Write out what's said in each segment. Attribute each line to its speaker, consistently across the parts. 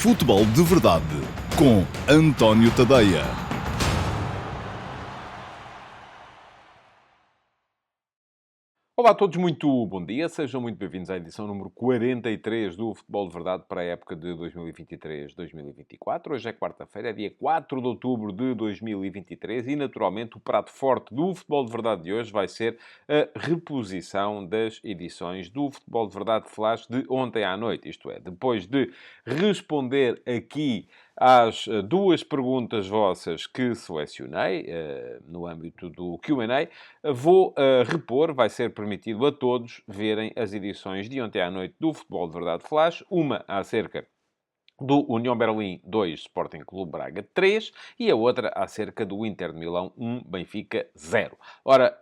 Speaker 1: Futebol de Verdade com António Tadeia.
Speaker 2: Olá a todos, muito bom dia. Sejam muito bem-vindos à edição número 43 do Futebol de Verdade para a época de 2023-2024. Hoje é quarta-feira, é dia 4 de outubro de 2023 e, naturalmente, o prato forte do Futebol de Verdade de hoje vai ser a reposição das edições do Futebol de Verdade Flash de ontem à noite. Isto é, depois de responder aqui às duas perguntas vossas que selecionei no âmbito do Q&A, vou repor, vai ser permitido a todos verem as edições de ontem à noite do Futebol de Verdade Flash, uma acerca do União Berlim 2, Sporting Clube Braga 3, e a outra acerca do Inter de Milão 1, Benfica 0. Ora,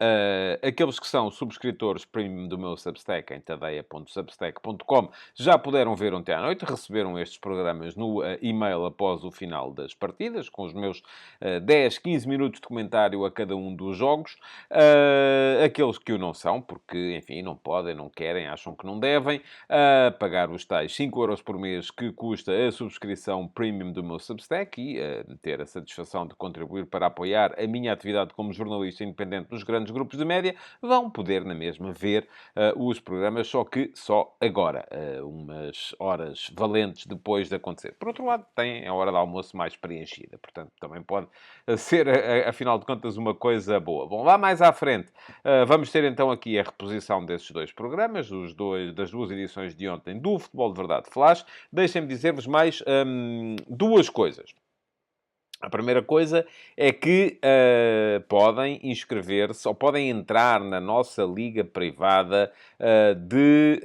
Speaker 2: aqueles que são subscritores premium do meu Substack, em tadeia.substack.com, já puderam ver ontem à noite, receberam estes programas no e-mail após o final das partidas, com os meus 10, 15 minutos de comentário a cada um dos jogos. Aqueles que o não são, porque, enfim, não podem, não querem, acham que não devem, pagar os tais 5€ por mês que custa a subscrição premium do meu Substack e ter a satisfação de contribuir para apoiar a minha atividade como jornalista independente dos grandes grupos de média, vão poder na mesma ver os programas, só que só agora, umas horas valentes depois de acontecer. Por outro lado, tem a hora de almoço mais preenchida, portanto, também pode ser, afinal de contas, uma coisa boa. Bom, lá mais à frente, vamos ter então aqui a reposição desses dois programas, das duas edições de ontem do Futebol de Verdade Flash. Deixem-me dizer-vos mais duas coisas. A primeira coisa é que podem inscrever-se ou podem entrar na nossa liga privada de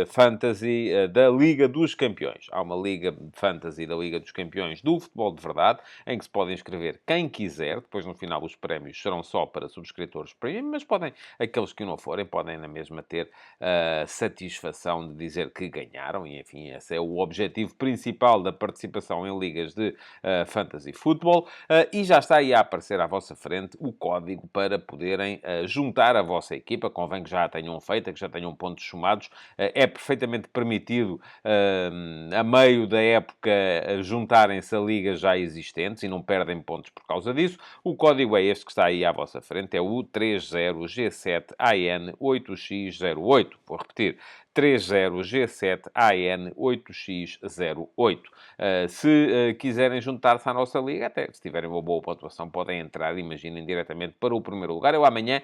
Speaker 2: fantasy da Liga dos Campeões. Há uma liga de fantasy da Liga dos Campeões do Futebol de Verdade, em que se pode inscrever quem quiser. Depois, no final, os prémios serão só para subscritores premium, mas podem, aqueles que não forem, podem na mesma ter a satisfação de dizer que ganharam. E, enfim, esse é o objetivo principal da participação em ligas de fantasy futebol, e já está aí a aparecer à vossa frente o código para poderem juntar a vossa equipa. Convém que já a tenham feita, que já tenham pontos somados. É perfeitamente permitido, a meio da época, juntarem-se a ligas já existentes e não perdem pontos por causa disso. O código é este que está aí à vossa frente, é o 30G7AN8X08. Vou repetir. 30G7AN8X08. Se quiserem juntar-se à nossa liga, até se tiverem uma boa pontuação, podem entrar, imaginem, diretamente para o primeiro lugar. Eu amanhã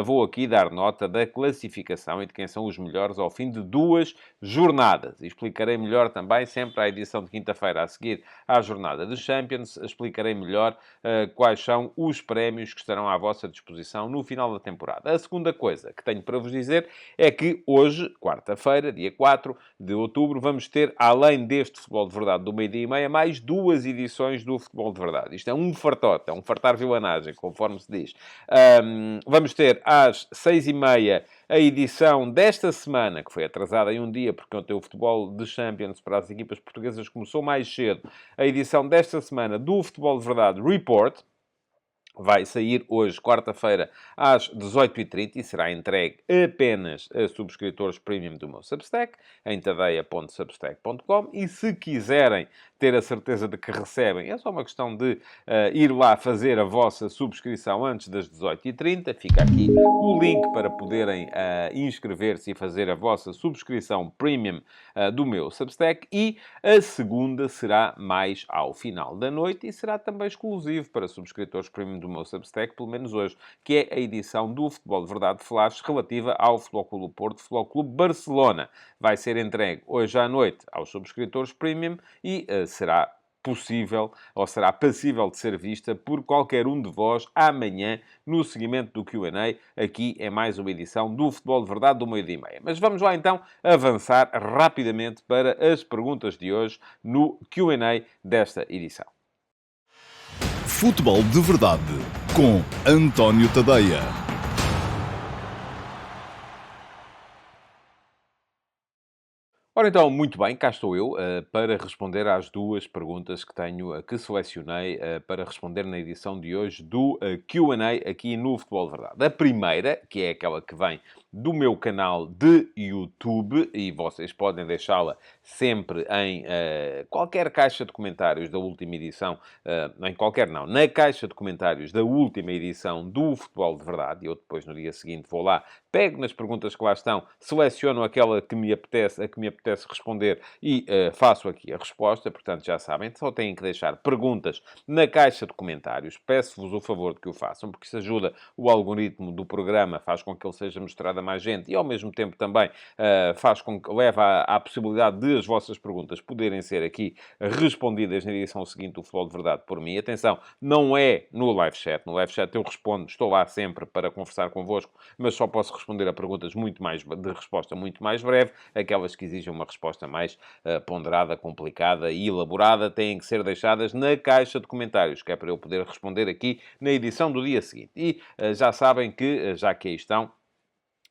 Speaker 2: vou aqui dar nota da classificação e de quem são os melhores ao fim de 2 jornadas. E explicarei melhor também, sempre à edição de quinta-feira a seguir à jornada de Champions, explicarei melhor quais são os prémios que estarão à vossa disposição no final da temporada. A segunda coisa que tenho para vos dizer é que hoje, quarta-feira, dia 4 de outubro, vamos ter, além deste Futebol de Verdade do meio-dia e meia, mais 2 edições do Futebol de Verdade. Isto é um fartote, é um fartar-vilanagem, conforme se diz. Vamos ter às 6h30 a edição desta semana, que foi atrasada em um dia, porque ontem o futebol de Champions para as equipas portuguesas começou mais cedo. A edição desta semana do Futebol de Verdade Report vai sair hoje, quarta-feira, às 18h30 e será entregue apenas a subscritores premium do meu Substack, em tadeia.substack.com. E se quiserem ter a certeza de que recebem, é só uma questão de ir lá fazer a vossa subscrição antes das 18h30. Fica aqui o link para poderem inscrever-se e fazer a vossa subscrição premium do meu Substack. E a segunda será mais ao final da noite e será também exclusivo para subscritores premium do meu Substack, pelo menos hoje, que é a edição do Futebol de Verdade Flash relativa ao Futebol Clube do Porto, Futebol Clube Barcelona. Vai ser entregue hoje à noite aos subscritores premium e será possível, ou será passível de ser vista por qualquer um de vós amanhã, no seguimento do Q&A. Aqui é mais uma edição do Futebol de Verdade do meio-dia e meia. Mas vamos lá então avançar rapidamente para as perguntas de hoje no Q&A desta edição.
Speaker 1: Futebol de Verdade com António Tadeia.
Speaker 2: Ora então, muito bem, cá estou eu para responder às duas perguntas que tenho, que selecionei para responder na edição de hoje do Q&A aqui no Futebol de Verdade. A primeira, que é aquela que vem do meu canal de YouTube e vocês podem deixá-la sempre em qualquer caixa de comentários da última edição, em qualquer não, na caixa de comentários da última edição do Futebol de Verdade. Eu depois, no dia seguinte, vou lá, pego nas perguntas que lá estão, seleciono aquela que me apetece, a que me apetece responder e faço aqui a resposta. Portanto, já sabem, só têm que deixar perguntas na caixa de comentários. Peço-vos o favor de que o façam, porque isso ajuda o algoritmo do programa, faz com que ele seja mostrado a mais gente e, ao mesmo tempo, também faz com que leva à possibilidade de as vossas perguntas poderem ser aqui respondidas na edição seguinte do Futebol de Verdade por mim. Atenção, não é no live chat. No live chat eu respondo, estou lá sempre para conversar convosco, mas só posso responder a perguntas de resposta muito mais breve. Aquelas que exigem uma resposta mais ponderada, complicada e elaborada têm que ser deixadas na caixa de comentários, que é para eu poder responder aqui na edição do dia seguinte. E já sabem que, já que aí estão,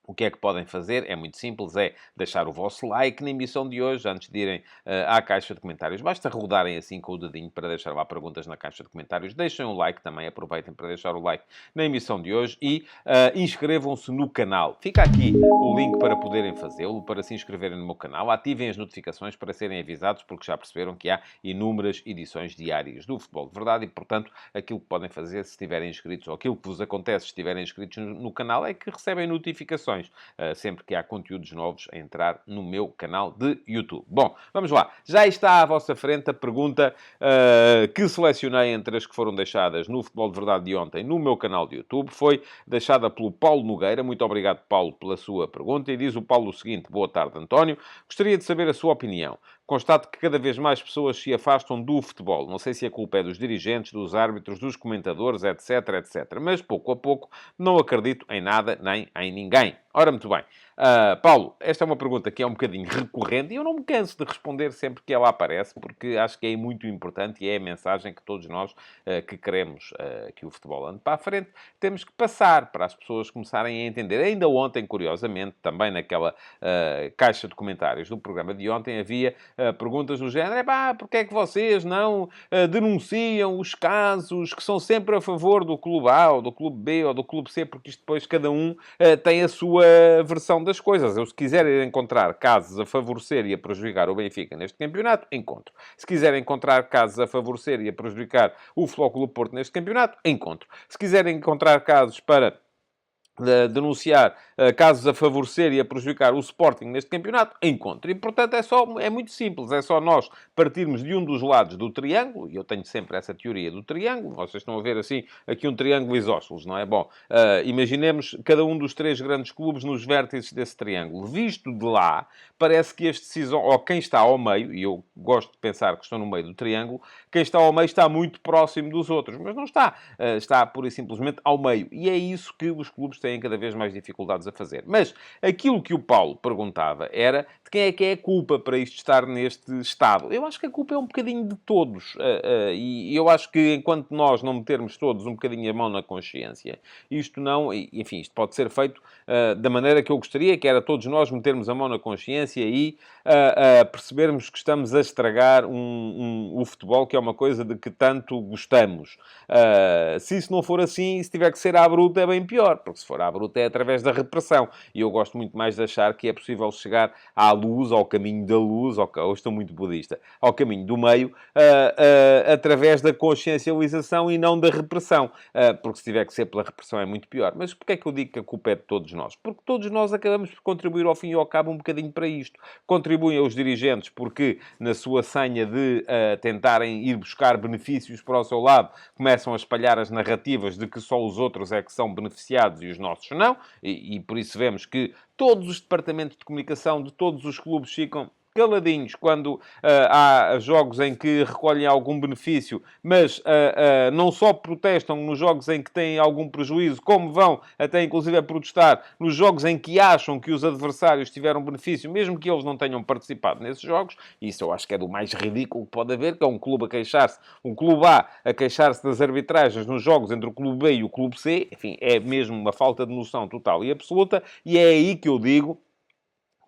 Speaker 2: o que é que podem fazer? É muito simples, é deixar o vosso like na emissão de hoje, antes de irem à caixa de comentários. Basta rodarem assim com o dedinho para deixar lá perguntas na caixa de comentários. Deixem um like também, aproveitem para deixar o like na emissão de hoje e inscrevam-se no canal. Fica aqui o link para poderem fazê-lo, para se inscreverem no meu canal. Ativem as notificações para serem avisados, porque já perceberam que há inúmeras edições diárias do Futebol de Verdade e, portanto, aquilo que podem fazer se estiverem inscritos, ou aquilo que vos acontece se estiverem inscritos no canal, é que recebem notificações sempre que há conteúdos novos a entrar no meu canal de YouTube. Bom, vamos lá. Já está à vossa frente a pergunta que selecionei entre as que foram deixadas no Futebol de Verdade de ontem no meu canal de YouTube. Foi deixada pelo Paulo Nogueira. Muito obrigado, Paulo, pela sua pergunta. E diz o Paulo o seguinte: boa tarde, António. Gostaria de saber a sua opinião. Constato que cada vez mais pessoas se afastam do futebol. Não sei se a culpa é dos dirigentes, dos árbitros, dos comentadores, etc, etc. Mas, pouco a pouco, não acredito em nada nem em ninguém. Ora, muito bem. Paulo, esta é uma pergunta que é um bocadinho recorrente e eu não me canso de responder sempre que ela aparece, porque acho que é muito importante e é a mensagem que todos nós que queremos que o futebol ande para a frente, temos que passar para as pessoas começarem a entender. Ainda ontem, curiosamente, também naquela caixa de comentários do programa de ontem, havia perguntas do género: porque é que vocês não denunciam os casos que são sempre a favor do clube A, ou do clube B, ou do clube C, porque isto depois cada um tem a sua versão das coisas. Eu, se quiser encontrar casos a favorecer e a prejudicar o Benfica neste campeonato, encontro. Se quiser encontrar casos a favorecer e a prejudicar o Futebol Clube Porto neste campeonato, encontro. Se quiserem encontrar casos para denunciar casos a favorecer e a prejudicar o Sporting neste campeonato, encontro. E, portanto, é muito simples. É só nós partirmos de um dos lados do triângulo, e eu tenho sempre essa teoria do triângulo. Vocês estão a ver, assim, aqui um triângulo isósceles, não é? Bom, imaginemos cada um dos três grandes clubes nos vértices desse triângulo. Visto de lá, parece que as decisões, ou quem está ao meio, e eu gosto de pensar que estou no meio do triângulo, quem está ao meio está muito próximo dos outros, mas não está. Está, pura e simplesmente, ao meio. E é isso que os clubes têm cada vez mais dificuldades a fazer. Mas aquilo que o Paulo perguntava era de quem é que é a culpa para isto estar neste estado. Eu acho que a culpa é um bocadinho de todos. E eu acho que enquanto nós não metermos todos um bocadinho a mão na consciência, isto não... Enfim, isto pode ser feito da maneira que eu gostaria, que era todos nós metermos a mão na consciência e percebermos que estamos a estragar o futebol, que é uma coisa de que tanto gostamos. Se isso não for assim, se tiver que ser à bruta, é bem pior, porque se for à bruta é através da repressão. E eu gosto muito mais de achar que é possível chegar à luz, ao caminho da luz, hoje estou muito budista, ao caminho do meio, através da consciencialização e não da repressão. Porque se tiver que ser pela repressão é muito pior. Mas porquê é que eu digo que a culpa é de todos nós? Porque todos nós acabamos por contribuir ao fim e ao cabo um bocadinho para isto. Contribuem os dirigentes porque, na sua senha de tentarem ir buscar benefícios para o seu lado, começam a espalhar as narrativas de que só os outros é que são beneficiados e os nossos não, e por isso vemos que todos os departamentos de comunicação de todos os clubes ficam caladinhos quando há jogos em que recolhem algum benefício, mas não só protestam nos jogos em que têm algum prejuízo, como vão até inclusive a protestar nos jogos em que acham que os adversários tiveram benefício, mesmo que eles não tenham participado nesses jogos. Isso eu acho que é do mais ridículo que pode haver, que é um clube a queixar-se, um clube A a queixar-se das arbitragens nos jogos entre o clube B e o clube C. Enfim, é mesmo uma falta de noção total e absoluta, e é aí que eu digo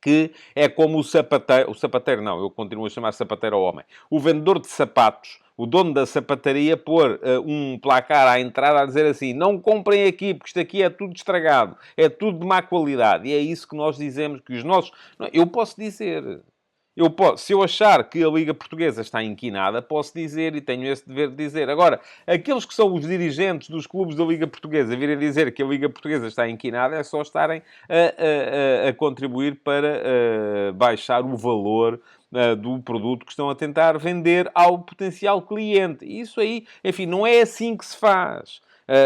Speaker 2: que é como o sapateiro não, eu continuo a chamar sapateiro ao homem. O vendedor de sapatos, o dono da sapataria pôr um placar à entrada a dizer assim: não comprem aqui, porque isto aqui é tudo estragado, é tudo de má qualidade. E é isso que nós dizemos, que os nossos... Eu posso dizer... se eu achar que a Liga Portuguesa está inquinada, posso dizer e tenho esse dever de dizer. Agora, aqueles que são os dirigentes dos clubes da Liga Portuguesa virem dizer que a Liga Portuguesa está inquinada é só estarem a contribuir para baixar o valor do produto que estão a tentar vender ao potencial cliente. E isso aí, enfim, não é assim que se faz.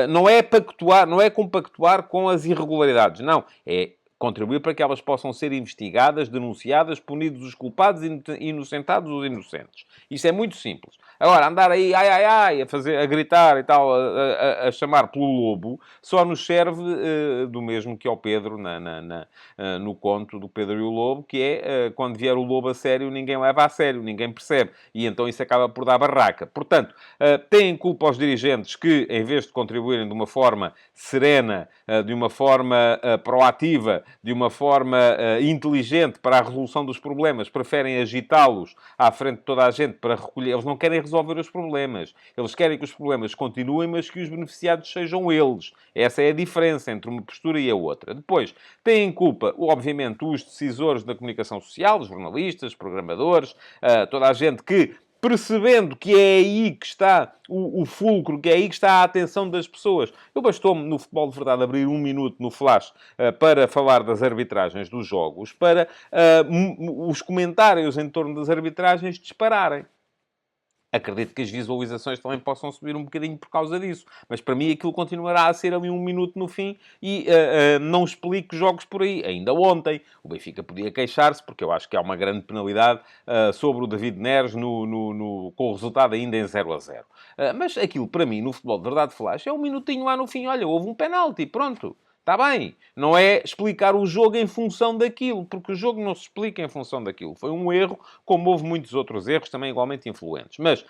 Speaker 2: Não é pactuar, não é compactuar com as irregularidades. Não, é contribuir para que elas possam ser investigadas, denunciadas, punidos os culpados e inocentados os inocentes. Isto é muito simples. Agora, andar aí, ai, ai, ai, a gritar e tal, a chamar pelo lobo, só nos serve do mesmo que ao Pedro no conto do Pedro e o Lobo, que é quando vier o lobo a sério, ninguém leva a sério, ninguém percebe. E então isso acaba por dar barraca. Portanto, têm culpa aos dirigentes que, em vez de contribuírem de uma forma serena, de uma forma proativa, de uma forma inteligente para a resolução dos problemas, preferem agitá-los à frente de toda a gente para recolher. Eles não querem resolver os problemas. Eles querem que os problemas continuem, mas que os beneficiados sejam eles. Essa é a diferença entre uma postura e a outra. Depois, têm culpa, obviamente, os decisores da comunicação social, os jornalistas, programadores, toda a gente que, percebendo que é aí que está o fulcro, que é aí que está a atenção das pessoas. Eu bastou-me, no Futebol de Verdade, abrir um minuto no Flash para falar das arbitragens dos jogos, para os comentários em torno das arbitragens dispararem. Acredito que as visualizações também possam subir um bocadinho por causa disso. Mas para mim aquilo continuará a ser ali um minuto no fim e não explico jogos por aí. Ainda ontem o Benfica podia queixar-se, porque eu acho que há uma grande penalidade sobre o David Neres com o resultado ainda em 0-0. Mas aquilo para mim, no Futebol de Verdade Flash, é um minutinho lá no fim. Olha, houve um penalti, pronto. Está bem. Não é explicar o jogo em função daquilo, porque o jogo não se explica em função daquilo. Foi um erro, como houve muitos outros erros, também igualmente influentes. Mas,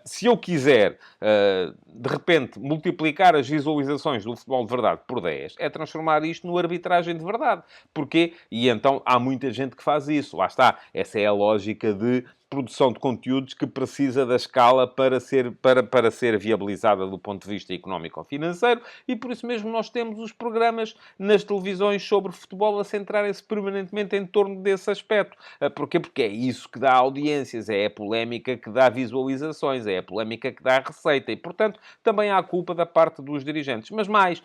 Speaker 2: se eu quiser, de repente, multiplicar as visualizações do Futebol de Verdade por 10, é transformar isto no arbitragem de verdade. Porquê? E então, há muita gente que faz isso. Lá está. Essa é a lógica de produção de conteúdos que precisa da escala para ser viabilizada do ponto de vista económico ou financeiro, e por isso mesmo nós temos os programas nas televisões sobre futebol a centrarem-se permanentemente em torno desse aspecto. Porquê? Porque é isso que dá audiências, é a polémica que dá visualizações, é a polémica que dá receita, e portanto também há culpa da parte dos dirigentes. Mas mais,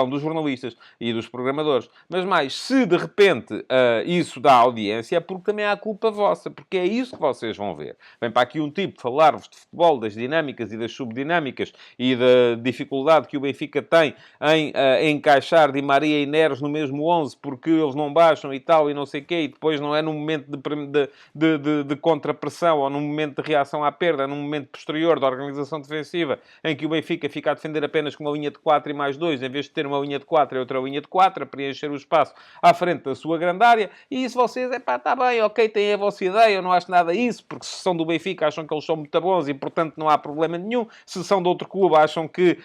Speaker 2: dos jornalistas e dos programadores, mas mais, se de repente isso dá audiência, é porque também há culpa vossa, porque é isso que vocês vão ver. Vem para aqui um tipo falar-vos de futebol, das dinâmicas e das subdinâmicas e da dificuldade que o Benfica tem em encaixar Di Maria e Neres no mesmo 11 porque eles não baixam e tal e não sei o quê, e depois não é num momento de contrapressão ou num momento de reação à perda, é num momento posterior da organização defensiva em que o Benfica fica a defender apenas com uma linha de 4 e mais 2, em vez de ter uma linha de 4 e outra linha de 4, a preencher o espaço à frente da sua grande área. E isso vocês, está bem, ok, têm a vossa ideia, eu não acho nada isso, porque se são do Benfica acham que eles são muito bons e, portanto, não há problema nenhum. Se são de outro clube acham que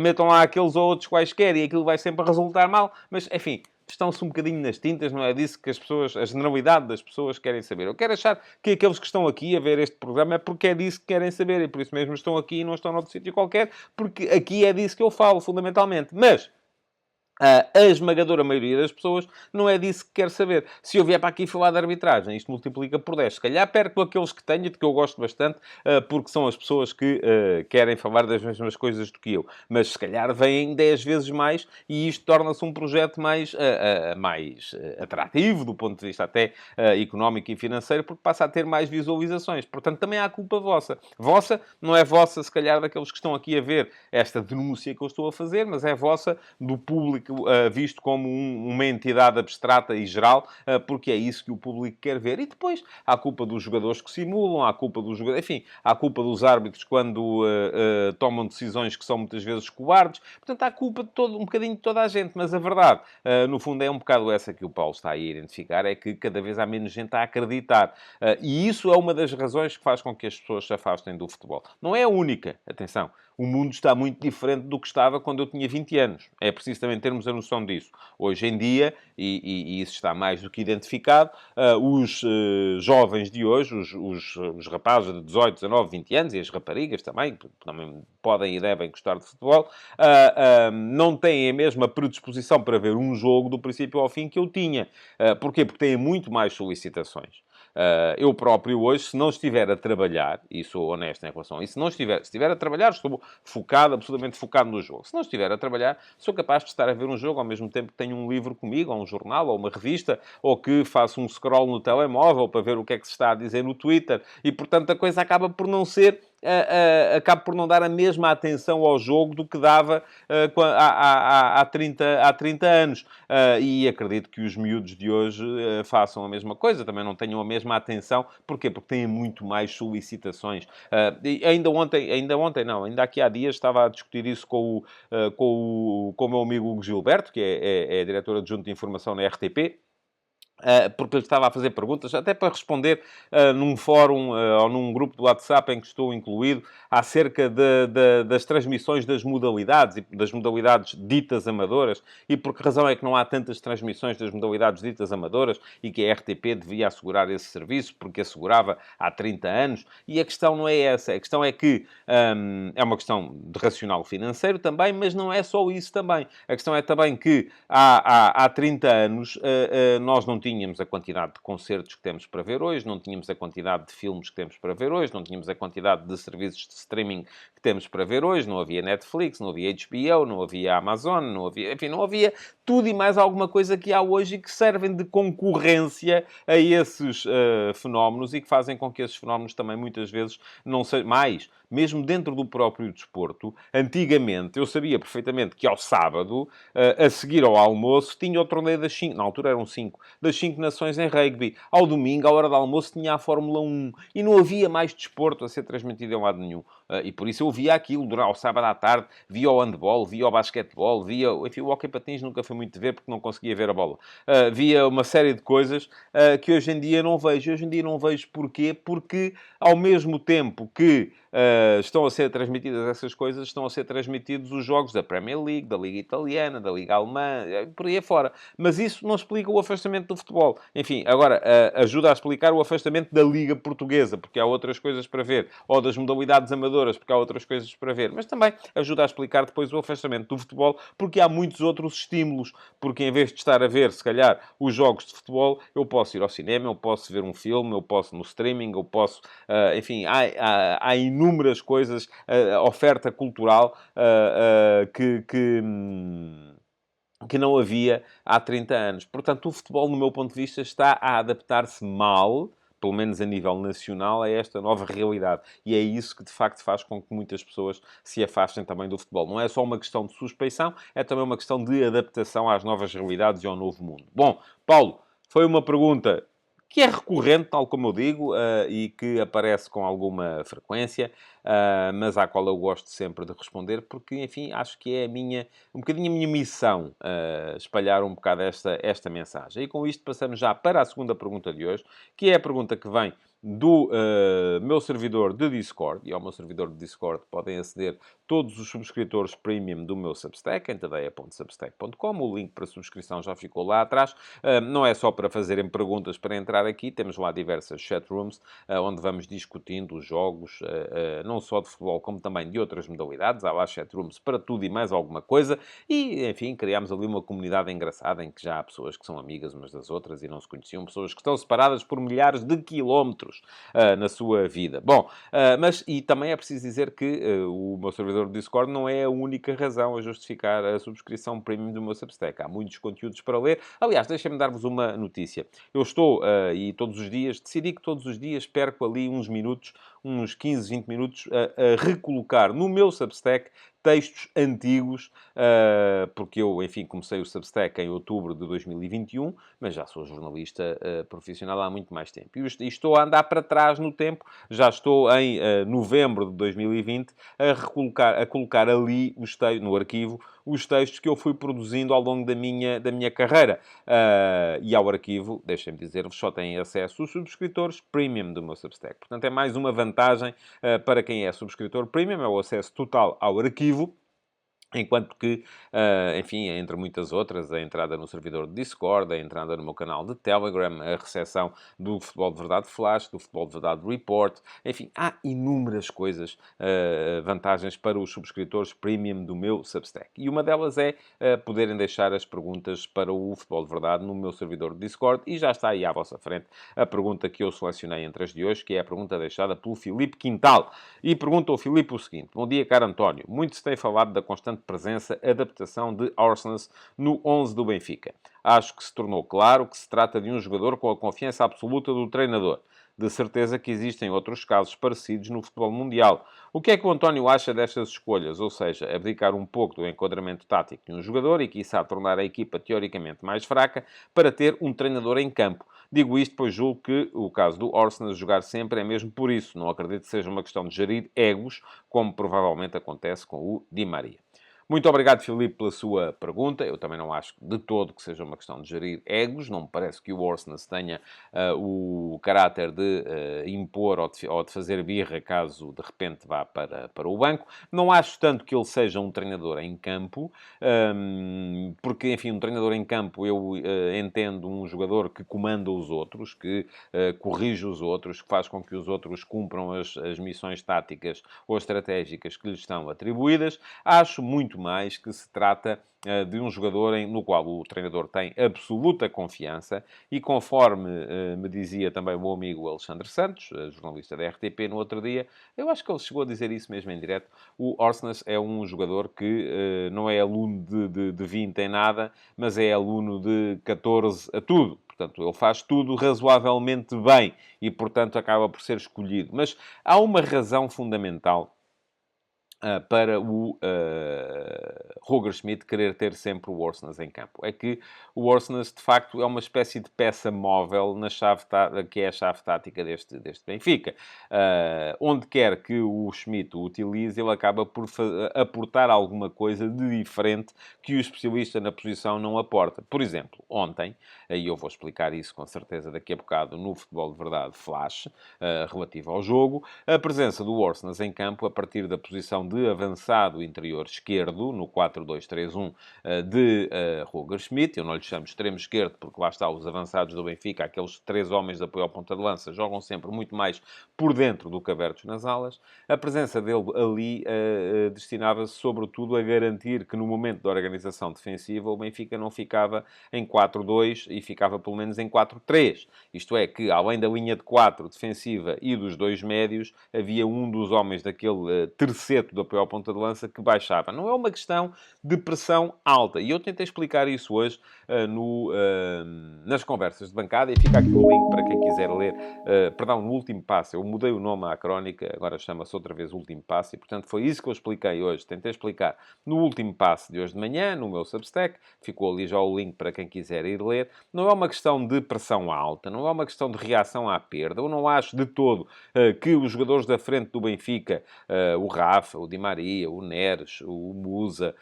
Speaker 2: metam lá aqueles ou outros quaisquer e aquilo vai sempre resultar mal. Mas, enfim, estão-se um bocadinho nas tintas, não é disso que as pessoas, a generalidade das pessoas querem saber. Eu quero achar que aqueles que estão aqui a ver este programa é porque é disso que querem saber e por isso mesmo estão aqui e não estão noutro sítio qualquer, porque aqui é disso que eu falo, fundamentalmente. Mas a esmagadora maioria das pessoas não é disso que quer saber. Se eu vier para aqui falar de arbitragem, isto multiplica por 10. Se calhar perto aqueles que tenho, de que eu gosto bastante, porque são as pessoas que querem falar das mesmas coisas do que eu. Mas se calhar vêm 10 vezes mais e isto torna-se um projeto mais atrativo do ponto de vista até económico e financeiro, porque passa a ter mais visualizações. Portanto, também há culpa vossa. Vossa não é vossa, se calhar, daqueles que estão aqui a ver esta denúncia que eu estou a fazer, mas é vossa do público visto como uma entidade abstrata e geral, porque é isso que o público quer ver. E depois há a culpa dos jogadores que simulam, há a culpa dos jogadores, enfim, há a culpa dos árbitros quando tomam decisões que são muitas vezes cobardes. Portanto, há a culpa de um bocadinho de toda a gente. Mas a verdade, no fundo, é um bocado essa que o Paulo está aí a identificar, é que cada vez há menos gente a acreditar. E isso é uma das razões que faz com que as pessoas se afastem do futebol. Não é a única, atenção. o mundo está muito diferente do que estava quando eu tinha 20 anos. É preciso também termos a noção disso. Hoje em dia, e isso está mais do que identificado, os jovens de hoje, os rapazes de 18, 19, 20 anos, e as raparigas também, que também podem e devem gostar de futebol, não têm a mesma predisposição para ver um jogo do princípio ao fim que eu tinha. Porquê? Porque têm muito mais solicitações. Eu próprio hoje, se não estiver a trabalhar, e sou honesto em relação a isso, se estiver a trabalhar, estou focado, absolutamente focado no jogo. Se não estiver a trabalhar, sou capaz de estar a ver um jogo ao mesmo tempo que tenho um livro comigo, ou um jornal, ou uma revista, ou que faço um scroll no telemóvel para ver o que é que se está a dizer no Twitter. E, portanto, a coisa acaba por não ser acabo por não dar a mesma atenção ao jogo do que dava há 30 anos. E acredito que os miúdos de hoje façam a mesma coisa, também não tenham a mesma atenção. Porquê? Porque têm muito mais solicitações. E ainda aqui há dias estava a discutir isso com o meu amigo Hugo Gilberto, que é diretor adjunto de informação na RTP, porque lhe estava a fazer perguntas, até para responder num fórum ou num grupo do WhatsApp em que estou incluído, acerca das transmissões das modalidades ditas amadoras, e por que razão é que não há tantas transmissões das modalidades ditas amadoras, e que a RTP devia assegurar esse serviço, porque assegurava há 30 anos. E a questão não é essa. A questão é que é uma questão de racional financeiro também, mas não é só isso também. A questão é também que há 30 anos nós não tínhamos a quantidade de concertos que temos para ver hoje, não tínhamos a quantidade de filmes que temos para ver hoje, não tínhamos a quantidade de serviços de streaming que temos para ver hoje, não havia Netflix, não havia HBO, não havia Amazon, não havia tudo e mais alguma coisa que há hoje e que servem de concorrência a esses fenómenos, e que fazem com que esses fenómenos também muitas vezes não sejam mais. Mesmo dentro do próprio desporto, antigamente eu sabia perfeitamente que ao sábado, a seguir ao almoço, tinha o torneio das 5, na altura eram 5, das 5 nações em rugby. Ao domingo, à hora do almoço, tinha a Fórmula 1. E não havia mais desporto a ser transmitido em lado nenhum. E por isso eu via aquilo durante ao sábado à tarde, via o handball, via o basquetebol, via... Enfim, o hóquei patins nunca foi muito de ver, porque não conseguia ver a bola. Via uma série de coisas que hoje em dia não vejo. Hoje em dia não vejo porquê? Porque, ao mesmo tempo que estão a ser transmitidas essas coisas, estão a ser transmitidos os jogos da Premier League, da Liga Italiana, da Liga Alemã, por aí afora. Mas isso não explica o afastamento do futebol. Enfim, agora, ajuda a explicar o afastamento da Liga Portuguesa, porque há outras coisas para ver, ou das modalidades amadoras, porque há outras coisas para ver. Mas também ajuda a explicar depois o afastamento do futebol, porque há muitos outros estímulos. Porque em vez de estar a ver, se calhar, os jogos de futebol, eu posso ir ao cinema, eu posso ver um filme, eu posso no streaming, eu posso... enfim, há inúmeras coisas, oferta cultural que não havia há 30 anos. Portanto, o futebol, no meu ponto de vista, está a adaptar-se mal, pelo menos a nível nacional, a esta nova realidade. E é isso que, de facto, faz com que muitas pessoas se afastem também do futebol. Não é só uma questão de suspeição, é também uma questão de adaptação às novas realidades e ao novo mundo. Bom, Paulo, foi uma pergunta que é recorrente, tal como eu digo, e que aparece com alguma frequência, mas à qual eu gosto sempre de responder, porque, enfim, acho que é um bocadinho a minha missão, espalhar um bocado esta mensagem. E com isto passamos já para a segunda pergunta de hoje, que é a pergunta que vem do meu servidor de Discord. E ao meu servidor de Discord podem aceder todos os subscritores premium do meu Substack, em tadeia.substack.com. O link para subscrição já ficou lá atrás. Não é só para fazerem perguntas para entrar aqui, temos lá diversas chatrooms, onde vamos discutindo os jogos, não só de futebol, como também de outras modalidades. Há lá chatrooms para tudo e mais alguma coisa. E, enfim, criámos ali uma comunidade engraçada, em que já há pessoas que são amigas umas das outras e não se conheciam, pessoas que estão separadas por milhares de quilómetros na sua vida. Bom, e também é preciso dizer que o meu servidor de Discord não é a única razão a justificar a subscrição premium do meu Substack. Há muitos conteúdos para ler. Aliás, deixem-me dar-vos uma notícia. Eu estou, e todos os dias, decidi que todos os dias perco ali uns minutos, uns 15, 20 minutos, a recolocar no meu Substack textos antigos, porque eu, enfim, comecei o Substack em outubro de 2021, mas já sou jornalista profissional há muito mais tempo. E estou a andar para trás no tempo, já estou em novembro de 2020 a colocar ali no arquivo os textos que eu fui produzindo ao longo da minha carreira. E ao arquivo, deixem-me dizer-vos, só têm acesso os subscritores premium do meu Substack. Portanto, é mais uma vantagem para quem é subscritor premium, é o acesso total ao arquivo. Enquanto que, enfim, entre muitas outras, a entrada no servidor de Discord, a entrada no meu canal de Telegram, a recepção do Futebol de Verdade Flash, do Futebol de Verdade Report, enfim, há inúmeras coisas, vantagens para os subscritores premium do meu Substack. E uma delas é poderem deixar as perguntas para o Futebol de Verdade no meu servidor de Discord, e já está aí à vossa frente a pergunta que eu selecionei entre as de hoje, que é a pergunta deixada pelo Filipe Quintal. E pergunta ao Filipe o seguinte: bom dia, caro António. Muito se tem falado da constante presença, adaptação de Orsnes no 11 do Benfica. Acho que se tornou claro que se trata de um jogador com a confiança absoluta do treinador. De certeza que existem outros casos parecidos no futebol mundial. O que é que o António acha destas escolhas? Ou seja, abdicar um pouco do enquadramento tático de um jogador e, quiçá, tornar a equipa teoricamente mais fraca para ter um treinador em campo. Digo isto pois julgo que o caso do Orsnes jogar sempre é mesmo por isso. Não acredito que seja uma questão de gerir egos, como provavelmente acontece com o Di Maria. Muito obrigado, Filipe, pela sua pergunta. Eu também não acho de todo que seja uma questão de gerir egos. Não me parece que o Orsnes tenha o caráter de impor ou de fazer birra caso de repente vá para o banco. Não acho tanto que ele seja um treinador em campo, porque, enfim, um treinador em campo eu entendo um jogador que comanda os outros, que corrige os outros, que faz com que os outros cumpram as missões táticas ou estratégicas que lhes estão atribuídas. Acho muito mais que se trata de um jogador no qual o treinador tem absoluta confiança e, conforme me dizia também o meu amigo Alexandre Santos, jornalista da RTP, no outro dia, eu acho que ele chegou a dizer isso mesmo em direto, o Orsnes é um jogador que não é aluno de 20 em nada, mas é aluno de 14 a tudo. Portanto, ele faz tudo razoavelmente bem e, portanto, acaba por ser escolhido. Mas há uma razão fundamental para o Roger Schmidt querer ter sempre o Orsnes em campo. É que o Orsnes, de facto, é uma espécie de peça móvel na chave que é a chave tática deste Benfica. Onde quer que o Schmidt o utilize, ele acaba por aportar alguma coisa de diferente que o especialista na posição não aporta. Por exemplo, ontem, e eu vou explicar isso com certeza daqui a bocado no Futebol de Verdade Flash, relativo ao jogo, a presença do Orsnes em campo a partir da posição de avançado interior esquerdo, no 4-2-3-1 de Roger Schmidt. Eu não lhe chamo extremo esquerdo, porque lá está, os avançados do Benfica, aqueles três homens de apoio ao ponta de lança, jogam sempre muito mais por dentro do que abertos nas alas. A presença dele ali destinava-se, sobretudo, a garantir que no momento da organização defensiva o Benfica não ficava em 4-2 e ficava pelo menos em 4-3. Isto é, que além da linha de 4 defensiva e dos dois médios, havia um dos homens daquele terceto do apoio ao ponta de lança que baixava. Não é uma questão de pressão alta. E eu tentei explicar isso hoje nas conversas de bancada, e fica aqui o link para quem quiser ler. Perdão, no último passo. Eu mudei o nome à crónica, agora chama-se outra vez Último Passo, e portanto foi isso que eu expliquei hoje. Tentei explicar no Último Passo de hoje de manhã, no meu Substack. Ficou ali já o link para quem quiser ir ler. Não é uma questão de pressão alta, não é uma questão de reação à perda. Eu não acho de todo que os jogadores da frente do Benfica, o Rafa, o Di Maria, o Neres, o Musa,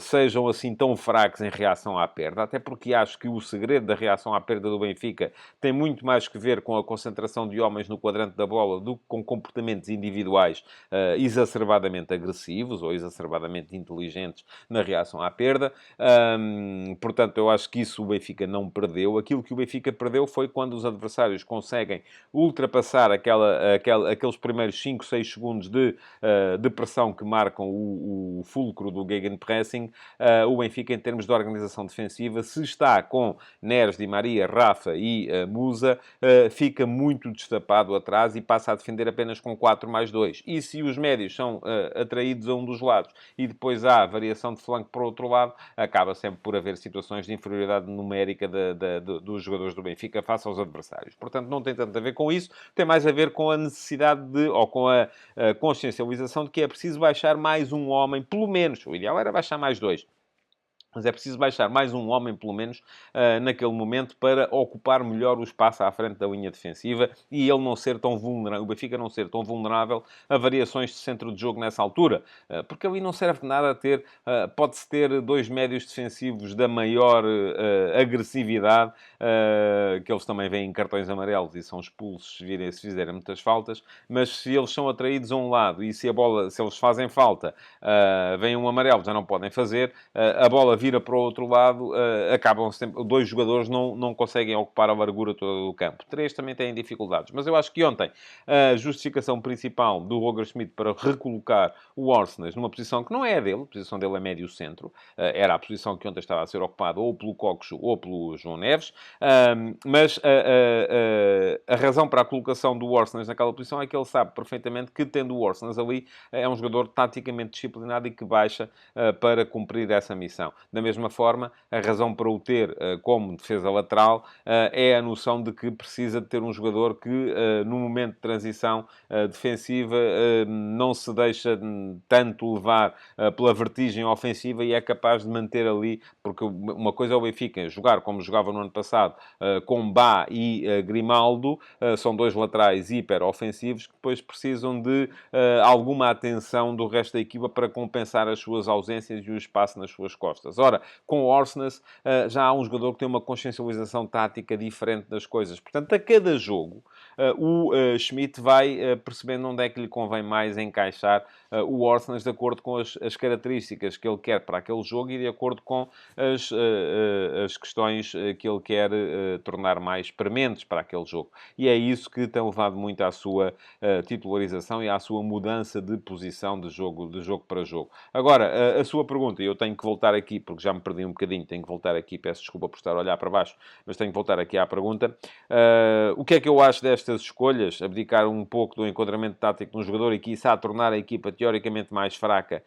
Speaker 2: sejam assim tão fracos em reação à perda, até porque acho que o segredo da reação à perda do Benfica tem muito mais que ver com a concentração de homens no quadrante da bola do que com comportamentos individuais exacerbadamente agressivos ou exacerbadamente inteligentes na reação à perda. Portanto, eu acho que isso o Benfica não perdeu. Aquilo que o Benfica perdeu foi quando os adversários conseguem ultrapassar aqueles primeiros 5, 6 segundos de pressão que marcam o fulcro do gegenpressing. O Benfica, em termos de organização defensiva, se está com Neres, Di Maria, Rafa e Musa, fica muito destapado atrás e passa a defender apenas com 4 mais 2. E se os médios são atraídos a um dos lados e depois há variação de flanco para o outro lado, acaba sempre por haver situações de inferioridade numérica dos jogadores do Benfica face aos adversários. Portanto, não tem tanto a ver com isso, tem mais a ver com a necessidade ou com a consciencialização de que é preciso baixar mais um homem, pelo menos. O ideal era baixar mais dois. Mas é preciso baixar mais um homem, pelo menos, naquele momento, para ocupar melhor o espaço à frente da linha defensiva e ele não ser tão vulnerável, o Benfica não ser tão vulnerável a variações de centro de jogo nessa altura. Porque ali não serve de nada ter... pode-se ter dois médios defensivos da maior agressividade, que eles também veem cartões amarelos e são expulsos se fizerem muitas faltas, mas se eles são atraídos a um lado e se eles fazem falta, vem um amarelo, já não podem fazer, a bola vira para o outro lado, acabam sempre... Dois jogadores não conseguem ocupar a largura toda do campo. Três também têm dificuldades. Mas eu acho que ontem a justificação principal do Roger Schmidt para recolocar o Orsnes numa posição que não é a dele, a posição dele é médio centro, era a posição que ontem estava a ser ocupada ou pelo Coxo ou pelo João Neves, mas a razão para a colocação do Orsnes naquela posição é que ele sabe perfeitamente que, tendo o Orsnes ali, é um jogador taticamente disciplinado e que baixa para cumprir essa missão. Da mesma forma, a razão para o ter como defesa lateral é a noção de que precisa de ter um jogador que, no momento de transição defensiva, não se deixa tanto levar pela vertigem ofensiva e é capaz de manter ali, porque uma coisa é o Benfica jogar como jogava no ano passado, com Bá e Grimaldo, são dois laterais hiper-ofensivos que depois precisam de alguma atenção do resto da equipa para compensar as suas ausências e o espaço nas suas costas. Ora, com o Orsnes já há um jogador que tem uma consciencialização tática diferente das coisas. Portanto, a cada jogo, o Schmidt vai percebendo onde é que lhe convém mais encaixar o Orsnes de acordo com as características que ele quer para aquele jogo e de acordo com as questões que ele quer tornar mais prementes para aquele jogo. E é isso que tem levado muito à sua titularização e à sua mudança de posição de jogo para jogo. Agora, a sua pergunta, e eu tenho que voltar aqui, porque já me perdi um bocadinho, tenho que voltar aqui, peço desculpa por estar a olhar para baixo, mas tenho que voltar aqui à pergunta. O que é que eu acho destas escolhas? Abdicar um pouco do enquadramento tático de um jogador e, quiçá, tornar a equipa teoricamente mais fraca.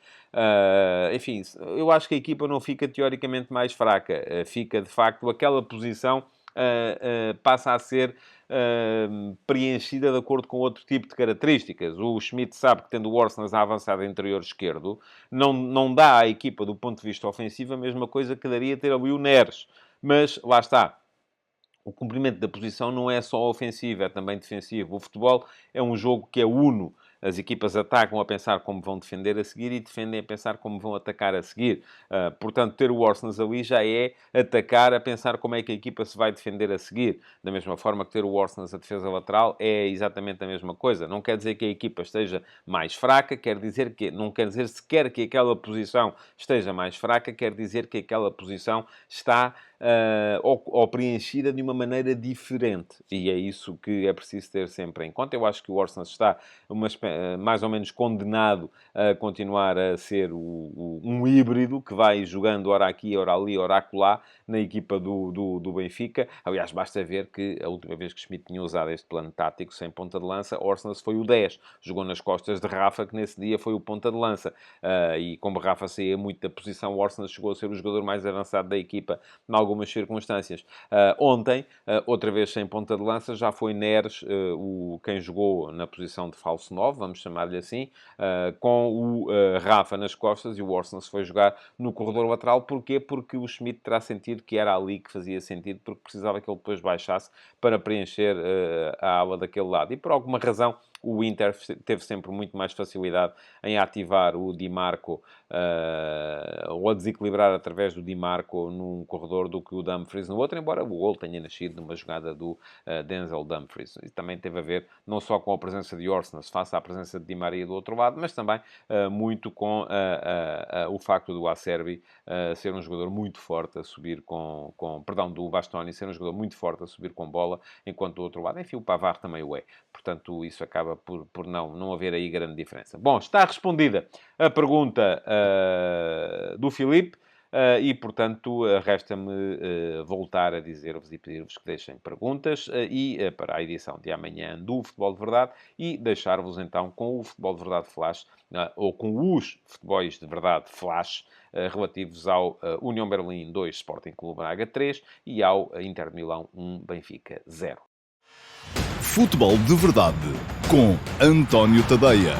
Speaker 2: Enfim, eu acho que a equipa não fica teoricamente mais fraca. Fica, de facto, aquela posição passa a ser preenchida de acordo com outro tipo de características. O Schmidt sabe que, tendo o Orsnes a avançada interior esquerdo, não dá à equipa, do ponto de vista ofensivo, a mesma coisa que daria ter ali o Neres. Mas, lá está. O cumprimento da posição não é só ofensivo, é também defensivo. O futebol é um jogo que é uno. As equipas atacam a pensar como vão defender a seguir e defendem a pensar como vão atacar a seguir. Portanto, ter o Orsnes ali já é atacar a pensar como é que a equipa se vai defender a seguir. Da mesma forma que ter o Orsnes a defesa lateral é exatamente a mesma coisa. Não quer dizer que a equipa esteja mais fraca, não quer dizer sequer que aquela posição esteja mais fraca, quer dizer que aquela posição está ou preenchida de uma maneira diferente. E é isso que é preciso ter sempre em conta. Eu acho que o Orsnes está mais ou menos condenado a continuar a ser um híbrido que vai jogando ora aqui, ora ali, ora acolá na equipa do Benfica. Aliás, basta ver que a última vez que Schmidt tinha usado este plano tático sem ponta de lança, Orsnes foi o 10. Jogou nas costas de Rafa, que nesse dia foi o ponta de lança. E como Rafa saía muito da posição, Orsnes chegou a ser o jogador mais avançado da equipa em algumas circunstâncias. Ontem, outra vez sem ponta de lança, já foi Neres quem jogou na posição de falso 9, vamos chamar-lhe assim, com o Rafa nas costas, e o Orsnes foi jogar no corredor lateral. Porquê? Porque o Schmidt terá sentido que era ali que fazia sentido, porque precisava que ele depois baixasse para preencher a ala daquele lado. E por alguma razão, o Inter teve sempre muito mais facilidade em ativar o Di Marco ou a desequilibrar através do Di Marco num corredor do que o Dumfries no outro, embora o gol tenha nascido numa jogada do Denzel Dumfries. E também teve a ver não só com a presença de Orsnes face à presença de Di Maria do outro lado, mas também muito com o facto do Acerbi ser um jogador muito forte a subir do Bastoni ser um jogador muito forte a subir com bola, enquanto do outro lado, enfim, o Pavard também o é. Portanto, isso acaba por não haver aí grande diferença. Bom, está respondida a pergunta do Filipe. E, portanto, resta-me voltar a dizer-vos e pedir-vos que deixem perguntas para a edição de amanhã do Futebol de Verdade e deixar-vos, então, com o Futebol de Verdade Flash, ou com os Futebols de Verdade Flash, relativos ao União Berlim 2, Sporting Clube Braga 3 e ao Inter de Milão 1, Benfica 0.
Speaker 1: Futebol de Verdade com António Tadeia.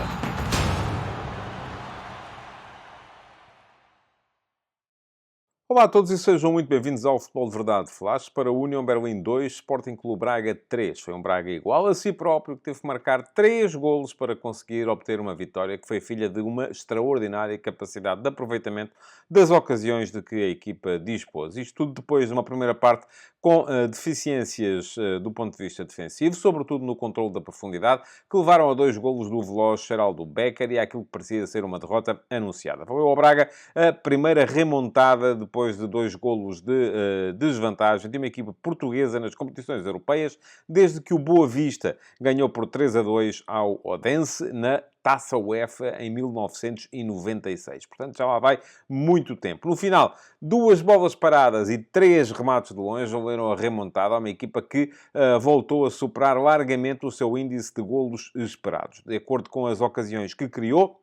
Speaker 2: Olá a todos e sejam muito bem-vindos ao Futebol de Verdade Flash para o União Berlim 2, Sporting Clube Braga 3. Foi um Braga igual a si próprio que teve que marcar 3 golos para conseguir obter uma vitória que foi filha de uma extraordinária capacidade de aproveitamento das ocasiões de que a equipa dispôs. Isto tudo depois de uma primeira parte com deficiências do ponto de vista defensivo, sobretudo no controle da profundidade, que levaram a 2 golos do veloz Geraldo Becker e àquilo que parecia ser uma derrota anunciada. Foi ao Braga a primeira remontada depois de 2 golos de desvantagem de uma equipa portuguesa nas competições europeias, desde que o Boa Vista ganhou por 3-2 ao Odense na Taça UEFA em 1996. Portanto, já lá vai muito tempo. No final, 2 bolas paradas e 3 remates de longe valeram a remontada a uma equipa que voltou a superar largamente o seu índice de golos esperados. De acordo com as ocasiões que criou,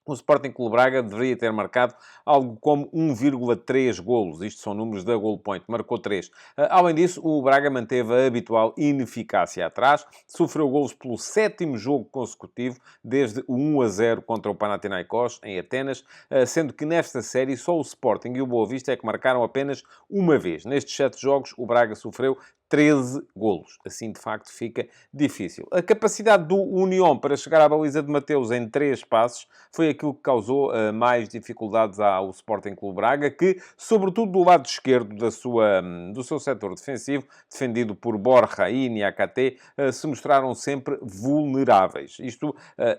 Speaker 2: o Sporting Clube Braga deveria ter marcado algo como 1,3 golos. Isto são números da Goal Point. Marcou 3. Além disso, o Braga manteve a habitual ineficácia atrás. Sofreu golos pelo 7º jogo consecutivo, desde o 1-0 contra o Panathinaikos, em Atenas, sendo que nesta série só o Sporting e o Boa Vista é que marcaram apenas uma vez. Nestes 7 jogos, o Braga sofreu 13 golos. Assim, de facto, fica difícil. A capacidade do União para chegar à baliza de Mateus em 3 passos foi aquilo que causou mais dificuldades ao Sporting Clube Braga, que, sobretudo do lado esquerdo do seu setor defensivo, defendido por Borja e Niakate, se mostraram sempre vulneráveis.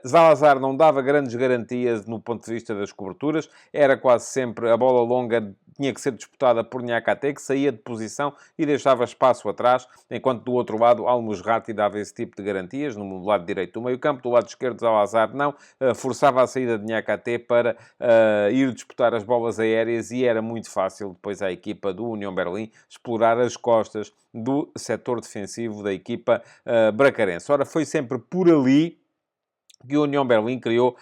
Speaker 2: Zalazar não dava grandes garantias no ponto de vista das coberturas, era quase sempre a bola longa tinha que ser disputada por Niakate, que saía de posição e deixava espaço atrás, enquanto do outro lado Al-Musrati dava esse tipo de garantias, no lado direito do meio-campo, do lado esquerdo Zalazar não, forçava a saída de Niakate para ir disputar as bolas aéreas e era muito fácil depois à equipa do União Berlim explorar as costas do setor defensivo da equipa bracarense. Ora, foi sempre por ali que o União Berlim criou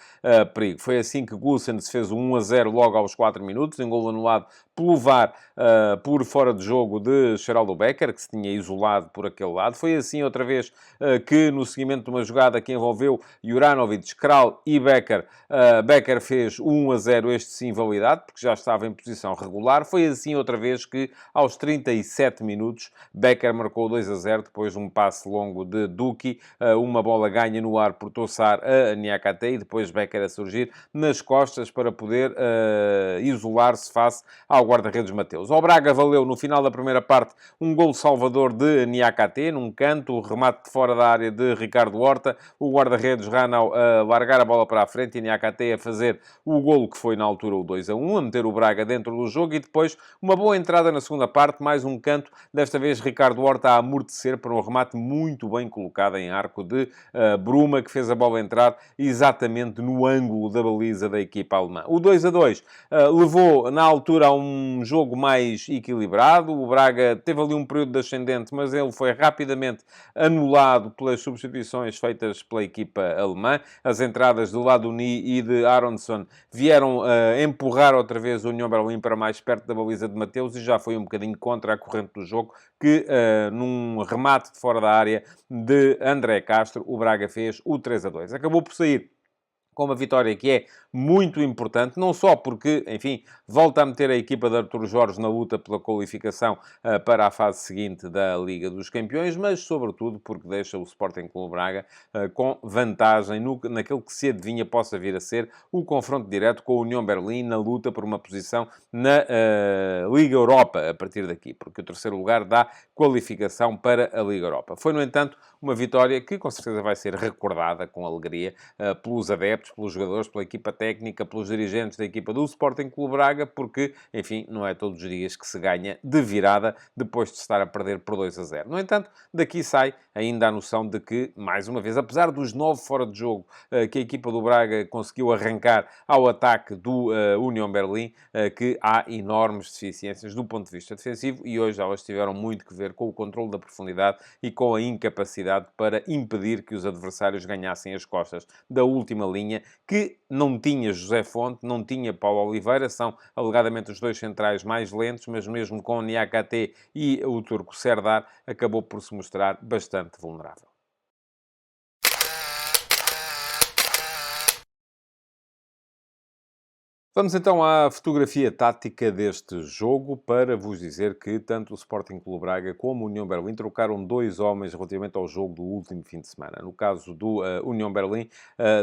Speaker 2: perigo. Foi assim que Gulsen se fez o 1-0 logo aos 4 minutos, em golo anulado pelo VAR por fora de jogo de Geraldo Becker, que se tinha isolado por aquele lado. Foi assim outra vez que, no seguimento de uma jogada que envolveu Juranovic, Kral e Becker, Becker fez o 1-0, este sim validado, porque já estava em posição regular. Foi assim outra vez que, aos 37 minutos, Becker marcou 2-0, depois de um passe longo de Duki, uma bola ganha no ar por Tossar a Niakate e depois Becker a surgir nas costas para poder isolar-se face ao guarda-redes Mateus. Ao Braga valeu, no final da primeira parte, um golo salvador de Niakate, num canto, o remate de fora da área de Ricardo Horta, o guarda-redes Ranau a largar a bola para a frente e Niakate a fazer o golo que foi na altura o 2-1, a meter o Braga dentro do jogo e depois uma boa entrada na segunda parte, mais um canto, desta vez Ricardo Horta a amortecer para um remate muito bem colocado em arco de Bruma, que fez a bola entrar exatamente no ângulo da baliza da equipa alemã. O 2-2 levou, na altura, a um jogo mais equilibrado. O Braga teve ali um período descendente, mas ele foi rapidamente anulado pelas substituições feitas pela equipa alemã. As entradas do Laduni e de Aronson vieram empurrar outra vez o União Berlim para mais perto da baliza de Mateus e já foi um bocadinho contra a corrente do jogo que, num remate de fora da área de André Castro, o Braga fez o 3-2. Acabou por sair com uma vitória que é muito importante, não só porque, enfim, volta a meter a equipa de Artur Jorge na luta pela qualificação para a fase seguinte da Liga dos Campeões, mas, sobretudo, porque deixa o Sporting Clube Braga com vantagem naquele que se adivinha possa vir a ser o confronto direto com a União Berlim na luta por uma posição na Liga Europa a partir daqui, porque o terceiro lugar dá qualificação para a Liga Europa. Foi, no entanto, uma vitória que, com certeza, vai ser recordada com alegria pelos adeptos, pelos jogadores, pela equipa técnica, pelos dirigentes da equipa do Sporting Clube Braga, porque, enfim, não é todos os dias que se ganha de virada depois de estar a perder por 2-0. No entanto, daqui sai ainda a noção de que, mais uma vez, apesar dos 9 fora de jogo que a equipa do Braga conseguiu arrancar ao ataque do União Berlim, que há enormes deficiências do ponto de vista defensivo e hoje elas tiveram muito que ver com o controle da profundidade e com a incapacidade para impedir que os adversários ganhassem as costas da última linha, que não tinha José Fonte, não tinha Paulo Oliveira, são alegadamente os 2 centrais mais lentos, mas mesmo com o Niakate e o turco Serdar, acabou por se mostrar bastante vulnerável. Vamos então à fotografia tática deste jogo para vos dizer que tanto o Sporting Clube Braga como o União Berlim trocaram dois homens relativamente ao jogo do último fim de semana. No caso do União Berlim,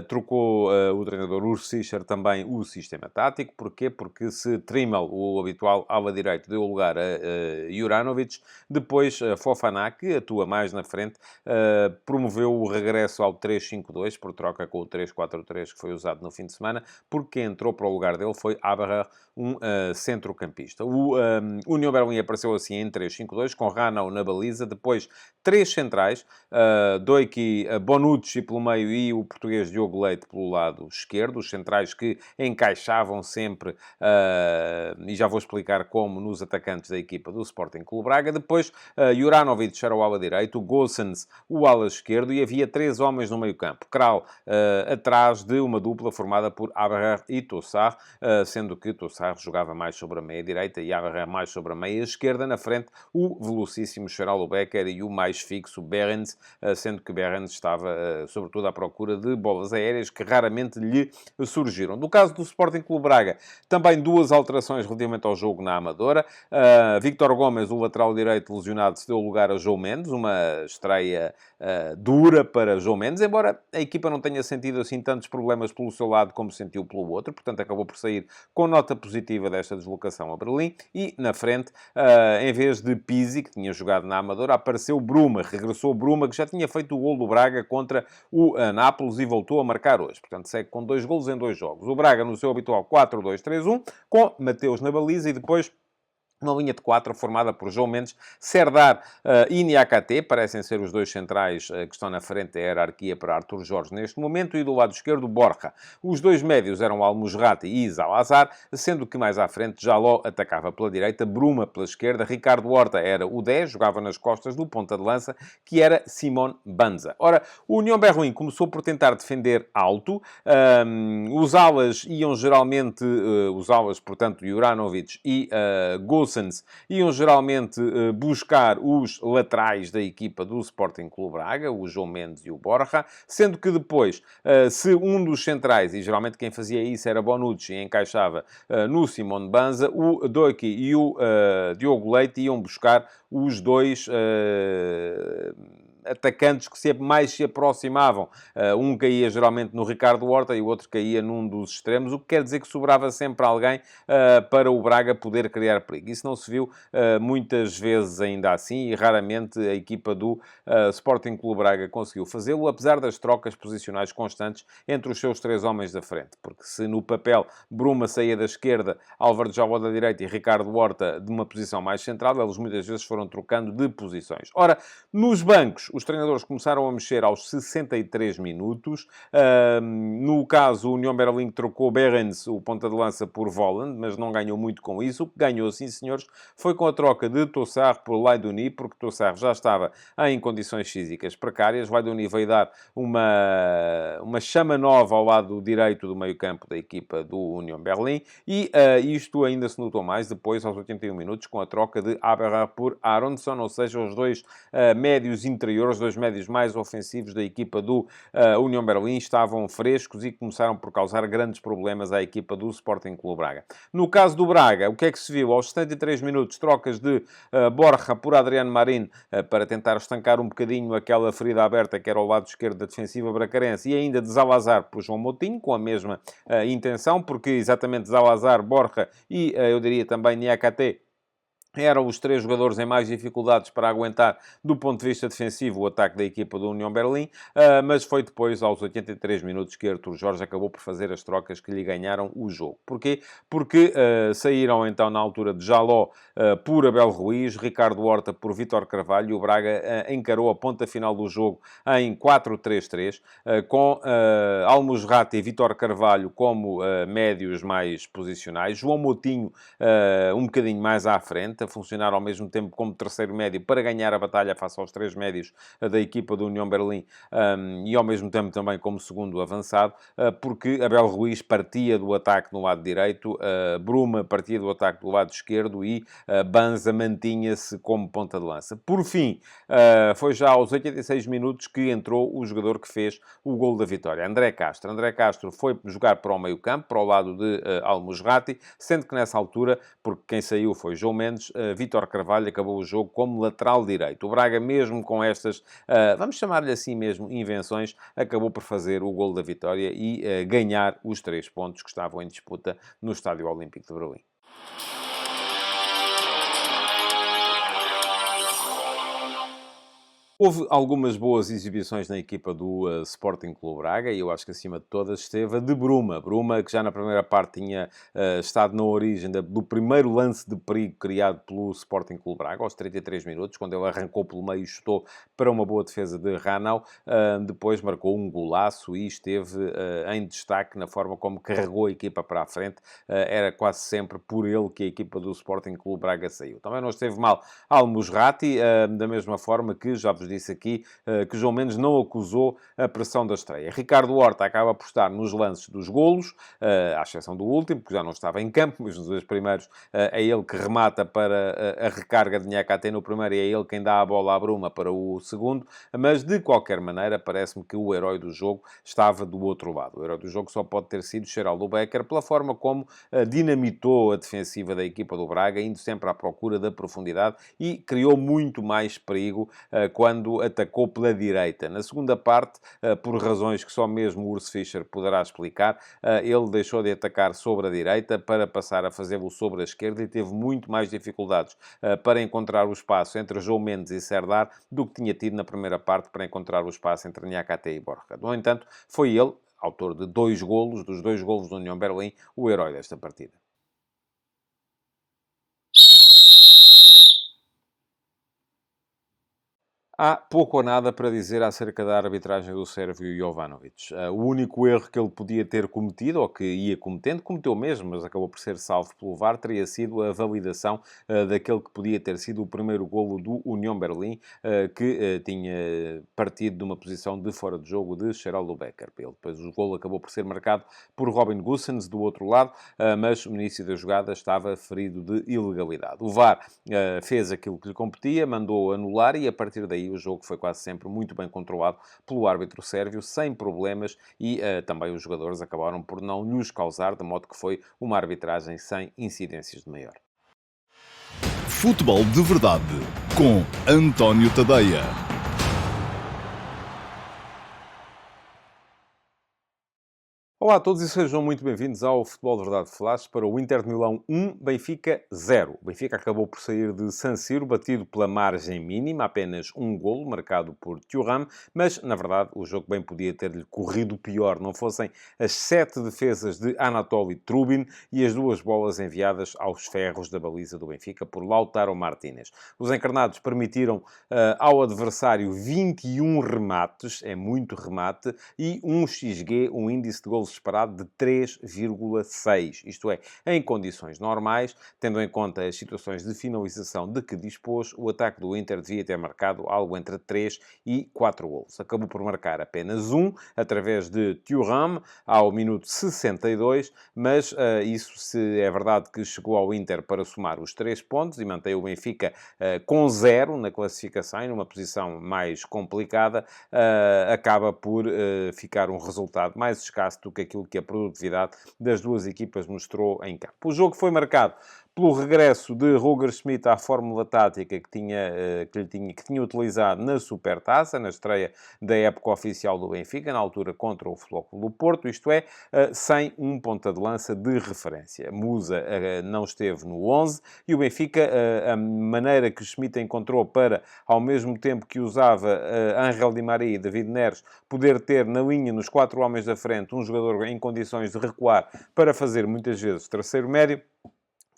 Speaker 2: trocou o treinador Urs Fischer também o sistema tático. Porquê? Porque se Trimmel, o habitual ala direito, deu lugar a Juranovic, depois Fofana, que atua mais na frente, promoveu o regresso ao 3-5-2 por troca com o 3-4-3 que foi usado no fim de semana, porque entrou para o lugar dele foi Abarer, um centrocampista. O União Berlim apareceu assim em 3-5-2, com Ranau na baliza, depois três centrais, Doiki, Bonucci pelo meio e o português Diogo Leite pelo lado esquerdo, os centrais que encaixavam sempre, e já vou explicar como, nos atacantes da equipa do Sporting Clube Braga. Depois, Juranovic era o ala direito, Goossens o ala esquerdo, e havia três homens no meio campo. Kral atrás de uma dupla formada por Abarer e Tossar, sendo que Tossar jogava mais sobre a meia-direita e Abarer mais sobre a meia-esquerda. Na frente, o velocíssimo Cheralo Becker e o mais fixo Behrens, sendo que Behrens estava, sobretudo, à procura de bolas aéreas que raramente lhe surgiram. No caso do Sporting Clube Braga, também duas alterações relativamente ao jogo na Amadora. Víctor Gomes, o lateral direito lesionado, se deu lugar a João Mendes, uma estreia dura para João Mendes, embora a equipa não tenha sentido assim tantos problemas pelo seu lado como sentiu pelo outro, portanto acabou por sair com nota positiva desta deslocação a Berlim. E na frente, em vez de Pizzi, que tinha jogado na Amadora, apareceu Bruma, regressou Bruma, que já tinha feito o gol do Braga contra o Nápoles e voltou a marcar hoje. Portanto, segue com 2 golos em 2 jogos. O Braga no seu habitual 4-2-3-1, com Mateus na baliza e depois uma linha de 4 formada por João Mendes, Serdar e Niakate, parecem ser os dois centrais que estão na frente da hierarquia para Arthur Jorge neste momento, e do lado esquerdo, Borja. Os dois médios eram Al-Musrati e Zalazar, sendo que mais à frente Jaló atacava pela direita, Bruma pela esquerda, Ricardo Horta era o 10, jogava nas costas do ponta de lança, que era Simón Banza. Ora, o União Berlim começou por tentar defender alto, os alas iam geralmente, os alas, portanto, Juranovic e Goossens, iam geralmente buscar os laterais da equipa do Sporting Clube Braga, o João Mendes e o Borja, sendo que depois, se um dos centrais, e geralmente quem fazia isso era Bonucci, e encaixava no Simón Banza, o Doiki e o Diogo Leite iam buscar os dois atacantes que mais se aproximavam. Um caía geralmente no Ricardo Horta e o outro caía num dos extremos, o que quer dizer que sobrava sempre alguém para o Braga poder criar perigo. Isso não se viu muitas vezes ainda assim, e raramente a equipa do Sporting Clube Braga conseguiu fazê-lo, apesar das trocas posicionais constantes entre os seus três homens da frente. Porque se no papel Bruma saía da esquerda, Álvaro Jaló da direita e Ricardo Horta de uma posição mais central, eles muitas vezes foram trocando de posições. Ora, nos bancos, os treinadores começaram a mexer aos 63 minutos. No caso, o União Berlim trocou Behrens, o ponta de lança, por Volland, mas não ganhou muito com isso. O que ganhou, sim senhores, foi com a troca de Tossar por Laidoni, porque Tossar já estava em condições físicas precárias. Laidoni veio dar uma chama nova ao lado direito do meio-campo da equipa do União Berlim, e isto ainda se notou mais depois, aos 81 minutos, com a troca de Aberra por Aronson, ou seja, os dois médios interiores, os dois médios mais ofensivos da equipa do União Berlim estavam frescos e começaram por causar grandes problemas à equipa do Sporting Clube Braga. No caso do Braga, o que é que se viu? Aos 73 minutos, trocas de Borja por Adriano Marín para tentar estancar um bocadinho aquela ferida aberta que era ao lado esquerdo da defensiva bracarense, e ainda de Zalazar por João Moutinho, com a mesma intenção, porque exatamente Zalazar, Borja e, eu diria também, Niakate eram os três jogadores em mais dificuldades para aguentar, do ponto de vista defensivo, o ataque da equipa do União Berlim, mas foi depois, aos 83 minutos, que Arthur Jorge acabou por fazer as trocas que lhe ganharam o jogo. Porquê? Porque saíram, então, na altura de Jaló por Abel Ruiz, Ricardo Horta por Vítor Carvalho, e o Braga encarou a ponta final do jogo em 4-3-3, com Al-Musrati e Vítor Carvalho como médios mais posicionais, João Moutinho um bocadinho mais à frente, a funcionar ao mesmo tempo como terceiro médio para ganhar a batalha face aos três médios da equipa do União Berlim, e ao mesmo tempo também como segundo avançado, porque Abel Ruiz partia do ataque no lado direito, Bruma partia do ataque do lado esquerdo e Banza mantinha-se como ponta de lança. Por fim, foi já aos 86 minutos que entrou o jogador que fez o gol da vitória, André Castro. André Castro foi jogar para o meio-campo, para o lado de Al-Musrati, sendo que nessa altura, porque quem saiu foi João Mendes, Vítor Carvalho acabou o jogo como lateral direito. O Braga, mesmo com estas, vamos chamar-lhe assim mesmo, invenções, acabou por fazer o gol da vitória e ganhar os 3 pontos que estavam em disputa no Estádio Olímpico de Berlim. Houve algumas boas exibições na equipa do Sporting Clube Braga e eu acho que acima de todas esteve a de Bruma. Bruma, que já na primeira parte tinha estado na origem do primeiro lance de perigo criado pelo Sporting Clube Braga, aos 33 minutos, quando ele arrancou pelo meio e chutou para uma boa defesa de Ranau. Depois marcou um golaço e esteve em destaque na forma como carregou a equipa para a frente. Era quase sempre por ele que a equipa do Sporting Clube Braga saiu. Também não esteve mal Al-Musrati, da mesma forma que já vos disse aqui que João Mendes não acusou a pressão da estreia. Ricardo Horta acaba por estar nos lances dos golos, à exceção do último, que já não estava em campo, mas nos dois primeiros é ele que remata para a recarga de Niakate no primeiro e é ele quem dá a bola à Bruma para o segundo, mas de qualquer maneira parece-me que o herói do jogo estava do outro lado. O herói do jogo só pode ter sido Geraldo Becker, pela forma como dinamitou a defensiva da equipa do Braga, indo sempre à procura da profundidade e criou muito mais perigo quando atacou pela direita. Na segunda parte, por razões que só mesmo o Urs Fischer poderá explicar, ele deixou de atacar sobre a direita para passar a fazê-lo sobre a esquerda e teve muito mais dificuldades para encontrar o espaço entre João Mendes e Serdar do que tinha tido na primeira parte para encontrar o espaço entre Niakate e Borja. No entanto, foi ele, autor de 2 golos, dos 2 golos do União Berlim, o herói desta partida. Há pouco ou nada para dizer acerca da arbitragem do sérvio Jovanovic. O único erro que ele podia ter cometido, ou que ia cometendo, cometeu mesmo, mas acabou por ser salvo pelo VAR, teria sido a validação daquele que podia ter sido o primeiro golo do União Berlim, que tinha partido de uma posição de fora de jogo de Geraldo Becker. Depois o golo acabou por ser marcado por Robin Gosens, do outro lado, mas no início da jogada estava ferido de ilegalidade. O VAR fez aquilo que lhe competia, mandou anular e a partir daí o jogo foi quase sempre muito bem controlado pelo árbitro sérvio, sem problemas, e também os jogadores acabaram por não lhes causar, de modo que foi uma arbitragem sem incidências de maior.
Speaker 1: Futebol de Verdade, com António Tadeia.
Speaker 2: Olá a todos e sejam muito bem-vindos ao Futebol de Verdade Flash para o Inter de Milão 1, Benfica 0. O Benfica acabou por sair de San Siro, batido pela margem mínima, apenas um golo, marcado por Thuram, mas, na verdade, o jogo bem podia ter-lhe corrido pior, não fossem as 7 defesas de Anatoly Trubin e as 2 bolas enviadas aos ferros da baliza do Benfica por Lautaro Martínez. Os encarnados permitiram ao adversário 21 remates, é muito remate, e um XG, um índice de golos esperado de 3,6. Isto é, em condições normais, tendo em conta as situações de finalização de que dispôs, o ataque do Inter devia ter marcado algo entre 3 e 4 golos. Acabou por marcar apenas um, através de Thuram, ao minuto 62, mas isso, se é verdade que chegou ao Inter para somar os 3 pontos e mantém o Benfica com 0 na classificação e numa posição mais complicada, acaba por ficar um resultado mais escasso do que aquilo que a produtividade das duas equipas mostrou em campo. O jogo foi marcado pelo regresso de Roger Schmidt à fórmula tática que tinha utilizado na Supertaça, na estreia da época oficial do Benfica, na altura contra o Flóculo do Porto, isto é, sem um ponta de lança de referência. Musa não esteve no 11 e o Benfica, a maneira que Schmidt encontrou para, ao mesmo tempo que usava Ángel Di Maria e David Neres, poder ter na linha, nos 4 homens da frente, um jogador em condições de recuar para fazer muitas vezes terceiro médio,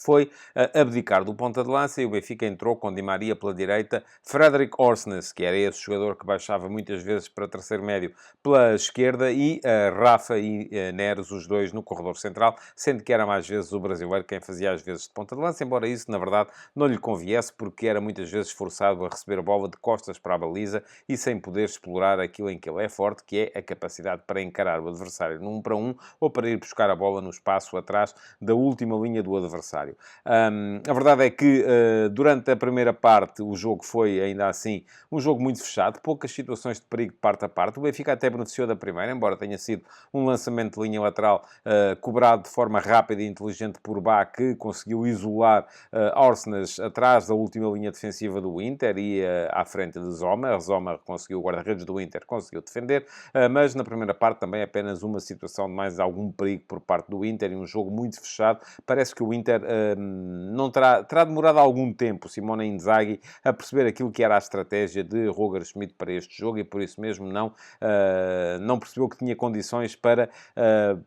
Speaker 2: foi abdicar do ponta de lança e o Benfica entrou com Di Maria pela direita, Fredrik Orsnes, que era esse jogador que baixava muitas vezes para terceiro médio pela esquerda, e Rafa e Neres, os dois no corredor central, sendo que era mais vezes o brasileiro quem fazia as vezes de ponta de lança, embora isso, na verdade, não lhe conviesse, porque era muitas vezes forçado a receber a bola de costas para a baliza e sem poder explorar aquilo em que ele é forte, que é a capacidade para encarar o adversário num 1 para 1 ou para ir buscar a bola no espaço atrás da última linha do adversário. A verdade é que durante a primeira parte o jogo foi ainda assim um jogo muito fechado, poucas situações de perigo de parte a parte. O Benfica até beneficiou da primeira, embora tenha sido um lançamento de linha lateral cobrado de forma rápida e inteligente por Bá, que conseguiu isolar Orsnes atrás da última linha defensiva do Inter e à frente de Zomer. Zomer conseguiu, o guarda-redes do Inter conseguiu defender, mas na primeira parte também apenas uma situação de mais algum perigo por parte do Inter e um jogo muito fechado. Parece que o Inter não terá demorado algum tempo, Simone Inzaghi, a perceber aquilo que era a estratégia de Roger Schmidt para este jogo e por isso mesmo não percebeu que tinha condições para,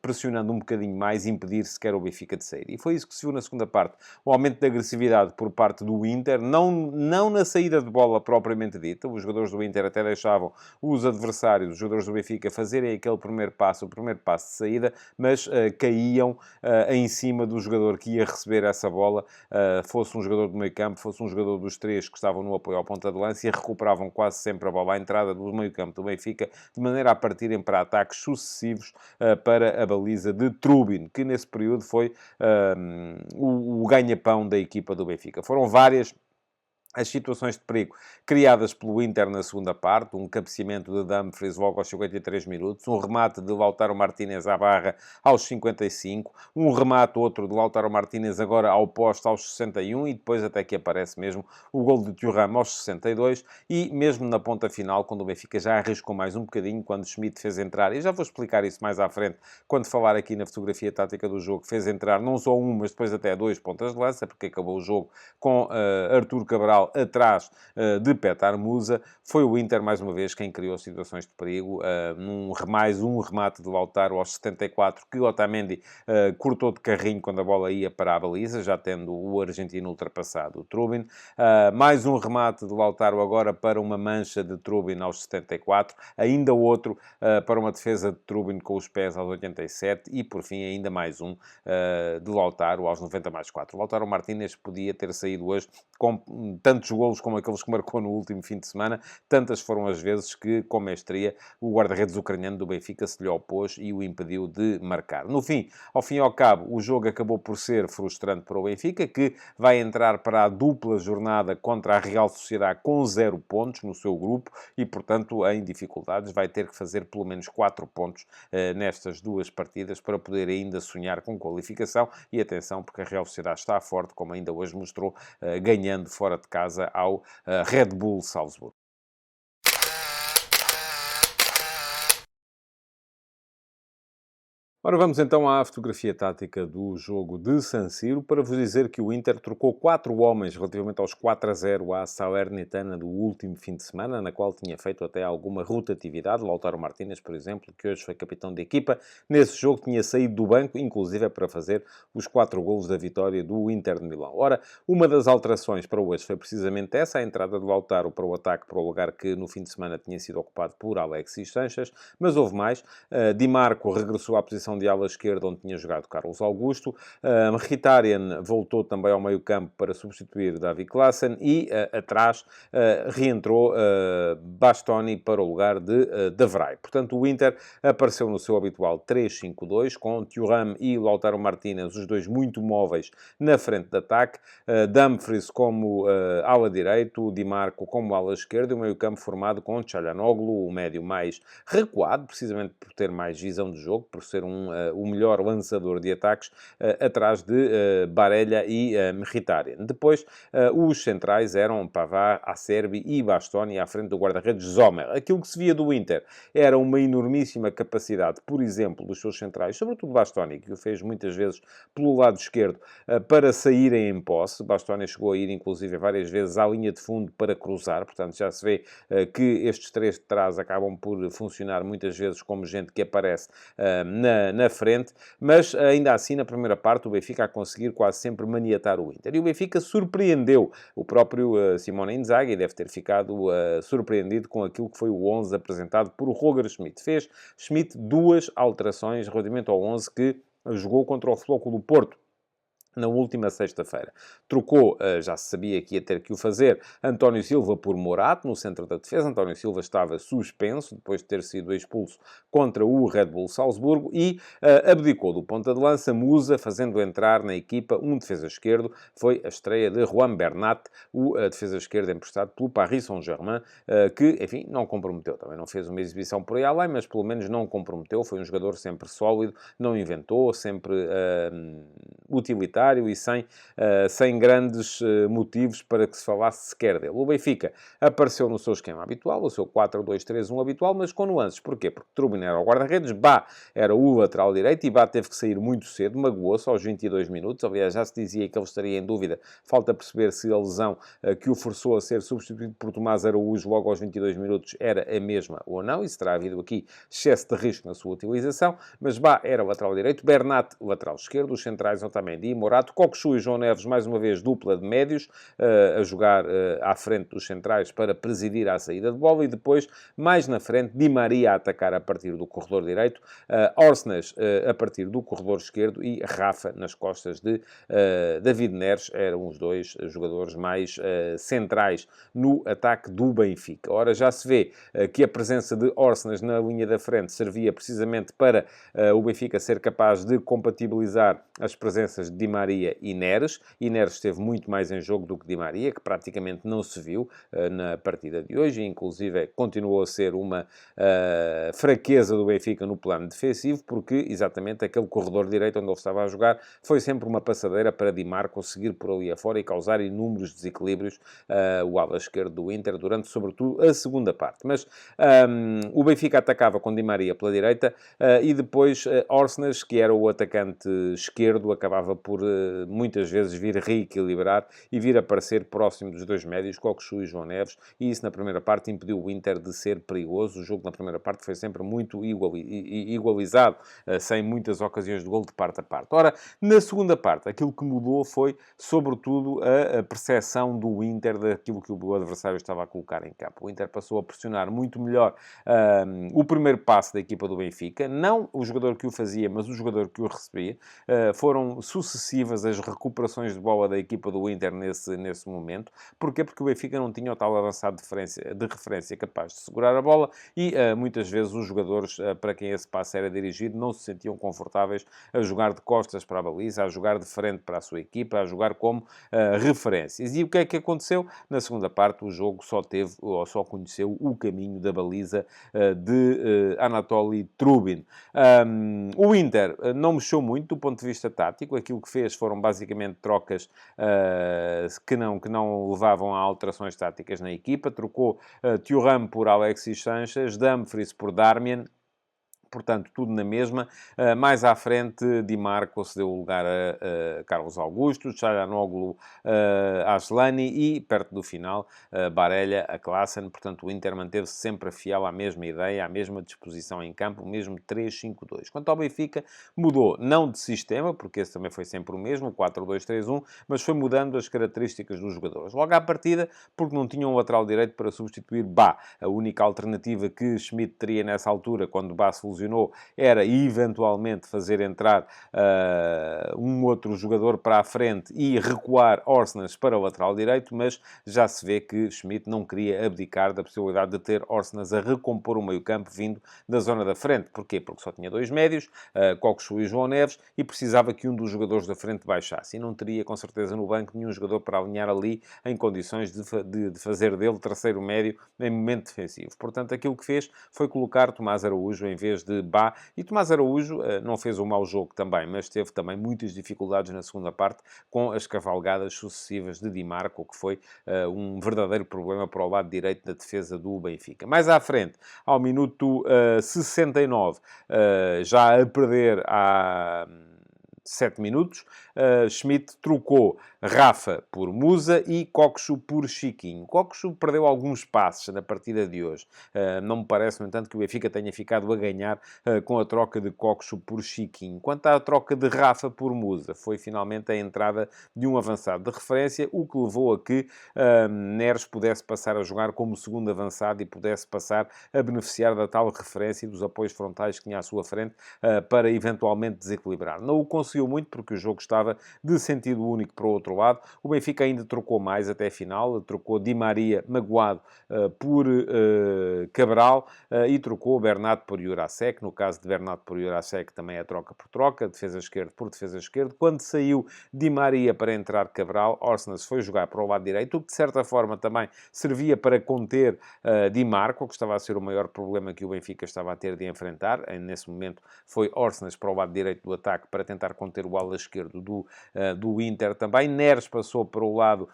Speaker 2: pressionando um bocadinho mais, impedir sequer o Benfica de sair. E foi isso que se viu na segunda parte. O aumento de agressividade por parte do Inter, não na saída de bola propriamente dita. Os jogadores do Inter até deixavam os adversários, os jogadores do Benfica, fazerem aquele primeiro passo, o primeiro passo de saída, mas caíam em cima do jogador que ia receber essa bola, fosse um jogador do meio-campo, fosse um jogador dos três que estavam no apoio ao ponta de lança, e recuperavam quase sempre a bola à entrada do meio-campo do Benfica, de maneira a partirem para ataques sucessivos para a baliza de Trubin, que nesse período foi o ganha-pão da equipa do Benfica. Foram várias as situações de perigo criadas pelo Inter na segunda parte, um cabeceamento de Dumfries logo aos 53 minutos, um remate de Lautaro Martínez à barra aos 55, um remate outro de Lautaro Martínez agora ao poste aos 61 e depois até que aparece mesmo o gol de Thuram aos 62 e mesmo na ponta final, quando o Benfica já arriscou mais um bocadinho, quando Schmidt fez entrar, e já vou explicar isso mais à frente, quando falar aqui na fotografia tática do jogo, fez entrar não só um, mas depois até dois pontas de lança, porque acabou o jogo com Artur Cabral atrás de Petar Musa. Foi o Inter, mais uma vez, quem criou situações de perigo. Mais um remate de Lautaro aos 74, que Otamendi cortou de carrinho quando a bola ia para a baliza, já tendo o argentino ultrapassado, o Trubin. Mais um remate de Lautaro agora para uma mancha de Trubin aos 74. Ainda outro para uma defesa de Trubin com os pés aos 87. E, por fim, ainda mais um de Lautaro aos 90 mais 4. Lautaro Martínez podia ter saído hoje com tantos golos como aqueles que marcou no último fim de semana. Tantas foram as vezes que, com mestria, o guarda-redes ucraniano do Benfica se lhe opôs e o impediu de marcar. No fim, ao fim e ao cabo, o jogo acabou por ser frustrante para o Benfica, que vai entrar para a dupla jornada contra a Real Sociedade com 0 pontos no seu grupo e, portanto, em dificuldades, vai ter que fazer pelo menos 4 pontos nestas duas partidas para poder ainda sonhar com qualificação. E atenção, porque a Real Sociedade está forte, como ainda hoje mostrou, ganhando fora de casa ao Red Bull Salzburgo. Ora, vamos então à fotografia tática do jogo de San Siro para vos dizer que o Inter trocou 4 homens relativamente aos 4-0 à Salernitana do último fim de semana, na qual tinha feito até alguma rotatividade. Lautaro Martínez, por exemplo, que hoje foi capitão da equipa, nesse jogo tinha saído do banco, inclusive para fazer os 4 golos da vitória do Inter de Milão. Ora, uma das alterações para hoje foi precisamente essa, a entrada de Lautaro para o ataque, para o lugar que no fim de semana tinha sido ocupado por Alexis Sanches, mas houve mais. Di Marco regressou à posição de ala esquerda, onde tinha jogado Carlos Augusto. Mkhitaryan voltou também ao meio-campo para substituir Davy Klaassen e atrás reentrou Bastoni para o lugar de Vrij. Portanto, o Inter apareceu no seu habitual 3-5-2, com Thuram e Lautaro Martínez, os dois muito móveis na frente de ataque, Dumfries como ala direito, Di Marco como ala esquerda, e o meio-campo formado com Çalhanoğlu, o médio mais recuado, precisamente por ter mais visão de jogo, por ser o melhor lançador de ataques, atrás de Barella e Mkhitaryan. Depois, os centrais eram Pavard, Acerbi e Bastoni à frente do guarda-redes Zomer. Aquilo que se via do Inter era uma enormíssima capacidade, por exemplo, dos seus centrais, sobretudo Bastoni, que o fez muitas vezes pelo lado esquerdo, para saírem em posse. Bastoni chegou a ir, inclusive, várias vezes à linha de fundo para cruzar, portanto, já se vê que estes três de trás acabam por funcionar muitas vezes como gente que aparece na frente, mas ainda assim, na primeira parte, o Benfica a conseguir quase sempre maniatar o Inter. E o Benfica surpreendeu o próprio Simone Inzaghi, deve ter ficado surpreendido com aquilo que foi o 11 apresentado por Roger Schmidt. Fez Schmidt duas alterações relativamente ao 11 que jogou contra o Futebol Clube do Porto na última sexta-feira. Trocou, já se sabia que ia ter que o fazer, António Silva por Morato, no centro da defesa. António Silva estava suspenso, depois de ter sido expulso contra o Red Bull Salzburgo, e abdicou do ponta de lança Musa, fazendo entrar na equipa um defesa esquerdo. Foi a estreia de Juan Bernat, o defesa esquerdo emprestado pelo Paris Saint-Germain, que, enfim, não comprometeu. Também não fez uma exibição por aí além, mas pelo menos não comprometeu. Foi um jogador sempre sólido, não inventou, sempre utilitário e sem grandes motivos para que se falasse sequer dele. O Benfica apareceu no seu esquema habitual, o seu 4-2-3-1 habitual, mas com nuances. Porquê? Porque Trubin era o guarda-redes, Bá era o lateral direito, e Bá teve que sair muito cedo, magoou-se aos 22 minutos. Aliás, já se dizia que ele estaria em dúvida. Falta perceber se a lesão que o forçou a ser substituído por Tomás Araújo logo aos 22 minutos era a mesma ou não, e se terá havido aqui excesso de risco na sua utilização. Mas Bá era o lateral direito, Bernat lateral esquerdo, os centrais Otamendi e Morato, Cockchu e João Neves, mais uma vez, dupla de médios, a jogar à frente dos centrais para presidir a saída de bola, e depois, mais na frente, Di Maria a atacar a partir do corredor direito, Orsnes a partir do corredor esquerdo e Rafa nas costas de David Neres. Eram os dois jogadores mais centrais no ataque do Benfica. Ora, já se vê que a presença de Orsnes na linha da frente servia precisamente para o Benfica ser capaz de compatibilizar as presenças de Di Maria e Neres. E Neres esteve muito mais em jogo do que Di Maria, que praticamente não se viu na partida de hoje, e inclusive continuou a ser uma fraqueza do Benfica no plano defensivo, porque exatamente aquele corredor direito onde ele estava a jogar foi sempre uma passadeira para Di Marco seguir por ali afora e causar inúmeros desequilíbrios o ala esquerdo do Inter, durante sobretudo a segunda parte. Mas o Benfica atacava com Di Maria pela direita, e depois Orsnes, que era o atacante esquerdo, acabava por muitas vezes vir reequilibrar e vir aparecer próximo dos dois médios, Cockchu e João Neves, e isso na primeira parte impediu o Inter de ser perigoso. O jogo na primeira parte foi sempre muito igualizado, sem muitas ocasiões de gol de parte a parte. Ora, na segunda parte, aquilo que mudou foi, sobretudo, a percepção do Inter daquilo que o adversário estava a colocar em campo. O Inter passou a pressionar muito melhor o primeiro passe da equipa do Benfica, não o jogador que o fazia, mas o jogador que o recebia. Foram sucessivas as recuperações de bola da equipa do Inter nesse momento. Porquê? Porque o Benfica não tinha o tal avançado de referência capaz de segurar a bola, e muitas vezes os jogadores para quem esse passe era dirigido não se sentiam confortáveis a jogar de costas para a baliza, a jogar de frente para a sua equipa, a jogar como referências. E o que é que aconteceu? Na segunda parte, o jogo só conheceu o caminho da baliza de Anatoly Trubin. O Inter não mexeu muito do ponto de vista tático. Aquilo que fez foram basicamente trocas que não levavam a alterações táticas na equipa. Trocou Thuram por Alexis Sanchez, Dumfries por Darmian. Portanto, tudo na mesma. Mais à frente, Di Marco cedeu o lugar a Carlos Augusto, Çalhanoğlu a Aslani, e, perto do final, Barella a Klaassen. Portanto, o Inter manteve-se sempre fiel à mesma ideia, à mesma disposição em campo, o mesmo 3-5-2. Quanto ao Benfica, mudou não de sistema, porque esse também foi sempre o mesmo, 4-2-3-1, mas foi mudando as características dos jogadores. Logo à partida, porque não tinham um lateral direito para substituir Bá. A única alternativa que Schmidt teria nessa altura, quando Bá se lesionou, era eventualmente fazer entrar um outro jogador para a frente e recuar Orsnes para o lateral direito, mas já se vê que Schmidt não queria abdicar da possibilidade de ter Orsnes a recompor o meio-campo vindo da zona da frente. Porquê? Porque só tinha dois médios, Cockchu e João Neves, e precisava que um dos jogadores da frente baixasse. E não teria, com certeza, no banco nenhum jogador para alinhar ali em condições de fazer dele terceiro médio em momento defensivo. Portanto, aquilo que fez foi colocar Tomás Araújo em vez de Bá. E Tomás Araújo não fez um mau jogo também, mas teve também muitas dificuldades na segunda parte com as cavalgadas sucessivas de Di Marco, que foi um verdadeiro problema para o lado direito da defesa do Benfica. Mais à frente, ao minuto 69, já a perder 7 minutos, Schmidt trocou Rafa por Musa e Coxo por Chiquinho. Coxo perdeu alguns passes na partida de hoje. Não me parece, no entanto, que o Benfica tenha ficado a ganhar com a troca de Coxo por Chiquinho. Quanto à troca de Rafa por Musa, foi finalmente a entrada de um avançado de referência, o que levou a que Neres pudesse passar a jogar como segundo avançado e pudesse passar a beneficiar da tal referência e dos apoios frontais que tinha à sua frente para eventualmente desequilibrar. Não o conseguiu muito porque o jogo estava de sentido único para o outro lado. O Benfica ainda trocou mais até a final, trocou Di Maria magoado por Cabral e trocou Bernat por Jurasek. No caso de Bernat por Jurasek também é troca por troca, defesa esquerda por defesa esquerda. Quando saiu Di Maria para entrar Cabral, Orsnes foi jogar para o lado direito, o que de certa forma também servia para conter Di Marco, que estava a ser o maior problema que o Benfica estava a ter de enfrentar. Nesse momento foi Orsnes para o lado direito do ataque para tentar conter o ala esquerdo do Inter também. Neres passou para o lado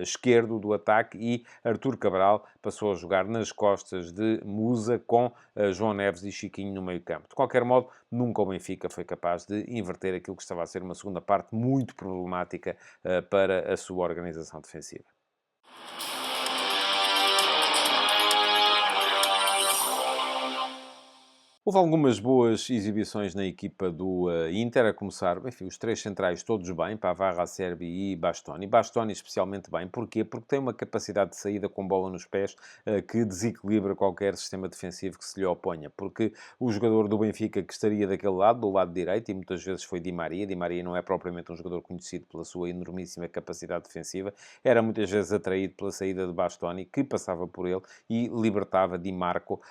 Speaker 2: esquerdo do ataque e Artur Cabral passou a jogar nas costas de Musa com João Neves e Chiquinho no meio-campo. De qualquer modo, nunca o Benfica foi capaz de inverter aquilo que estava a ser uma segunda parte muito problemática para a sua organização defensiva. Houve algumas boas exibições na equipa do Inter, a começar, enfim, os três centrais todos bem, Pavard, Acerbi e Bastoni. Bastoni especialmente bem. Porquê? Porque tem uma capacidade de saída com bola nos pés que desequilibra qualquer sistema defensivo que se lhe oponha. Porque o jogador do Benfica que estaria daquele lado, do lado direito, e muitas vezes foi Di Maria. Di Maria não é propriamente um jogador conhecido pela sua enormíssima capacidade defensiva. Era muitas vezes atraído pela saída de Bastoni, que passava por ele e libertava Di Marco,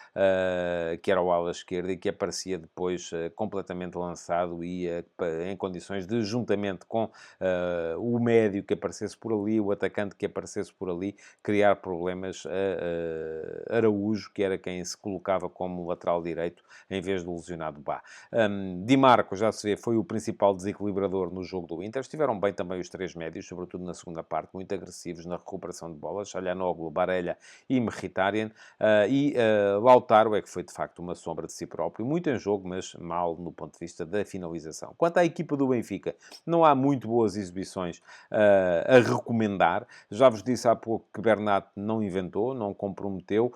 Speaker 2: que era o ala esquerdo, e que aparecia depois completamente lançado e em condições de, juntamente com o médio que aparecesse por ali, o atacante que aparecesse por ali, criar problemas a Araújo, que era quem se colocava como lateral direito, em vez do lesionado Bá. Di Marco, já se vê, foi o principal desequilibrador no jogo do Inter. Estiveram bem também os três médios, sobretudo na segunda parte, muito agressivos na recuperação de bolas, Çalhanoğlu, Barella e Mkhitaryan. Lautaro é que foi, de facto, uma sombra de si próprio, muito em jogo, mas mal no ponto de vista da finalização. Quanto à equipa do Benfica, não há muito boas exibições a recomendar. Já vos disse há pouco que Bernat não inventou, não comprometeu.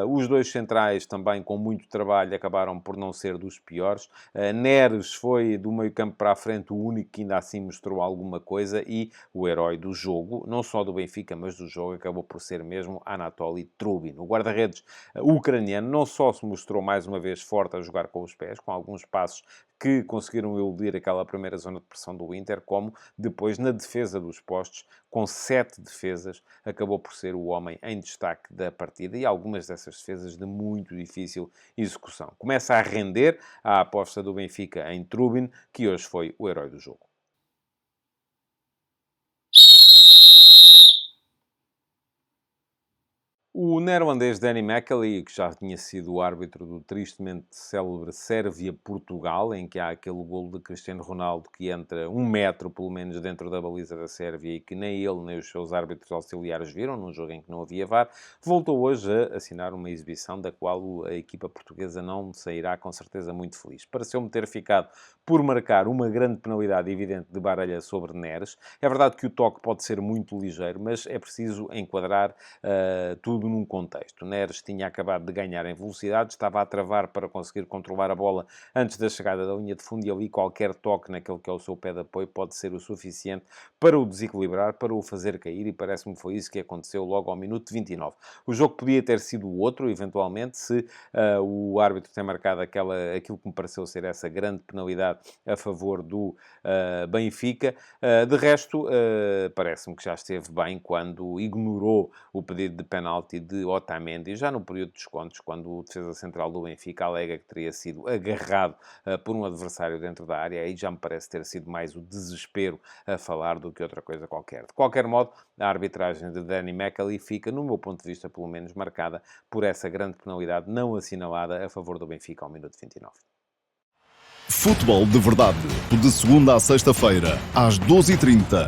Speaker 2: Os dois centrais também, com muito trabalho, acabaram por não ser dos piores. Neres foi do meio campo para a frente o único que ainda assim mostrou alguma coisa e o herói do jogo, não só do Benfica, mas do jogo, acabou por ser mesmo Anatoly Trubin. O guarda-redes ucraniano não só se mostrou mais uma vez forte a jogar com os pés, com alguns passos que conseguiram eludir aquela primeira zona de pressão do Inter, como depois na defesa dos postos, com 7 defesas, acabou por ser o homem em destaque da partida e algumas dessas defesas de muito difícil execução. Começa a render a aposta do Benfica em Trubin, que hoje foi o herói do jogo. O neerlandês Danny McAlee, que já tinha sido o árbitro do tristemente célebre Sérvia-Portugal, em que há aquele golo de Cristiano Ronaldo que entra 1 metro, pelo menos, dentro da baliza da Sérvia e que nem ele nem os seus árbitros auxiliares viram, num jogo em que não havia VAR, voltou hoje a assinar uma exibição da qual a equipa portuguesa não sairá, com certeza, muito feliz. Pareceu-me ter ficado por marcar uma grande penalidade evidente de Barella sobre Neres. É verdade que o toque pode ser muito ligeiro, mas é preciso enquadrar tudo num contexto. Neres tinha acabado de ganhar em velocidade, estava a travar para conseguir controlar a bola antes da chegada da linha de fundo e ali qualquer toque naquele que é o seu pé de apoio pode ser o suficiente para o desequilibrar, para o fazer cair e parece-me que foi isso que aconteceu logo ao minuto 29. O jogo podia ter sido outro, eventualmente, se o árbitro tem marcado aquilo que me pareceu ser essa grande penalidade a favor do Benfica. De resto, parece-me que já esteve bem quando ignorou o pedido de penalti de Otamendi, já no período de descontos, quando o defesa central do Benfica alega que teria sido agarrado por um adversário dentro da área. Aí já me parece ter sido mais o desespero a falar do que outra coisa qualquer. De qualquer modo, a arbitragem de Danny McAlee fica, no meu ponto de vista, pelo menos, marcada por essa grande penalidade não assinalada a favor do Benfica ao minuto 29.
Speaker 1: Futebol de Verdade, de segunda a sexta-feira, às 12h30.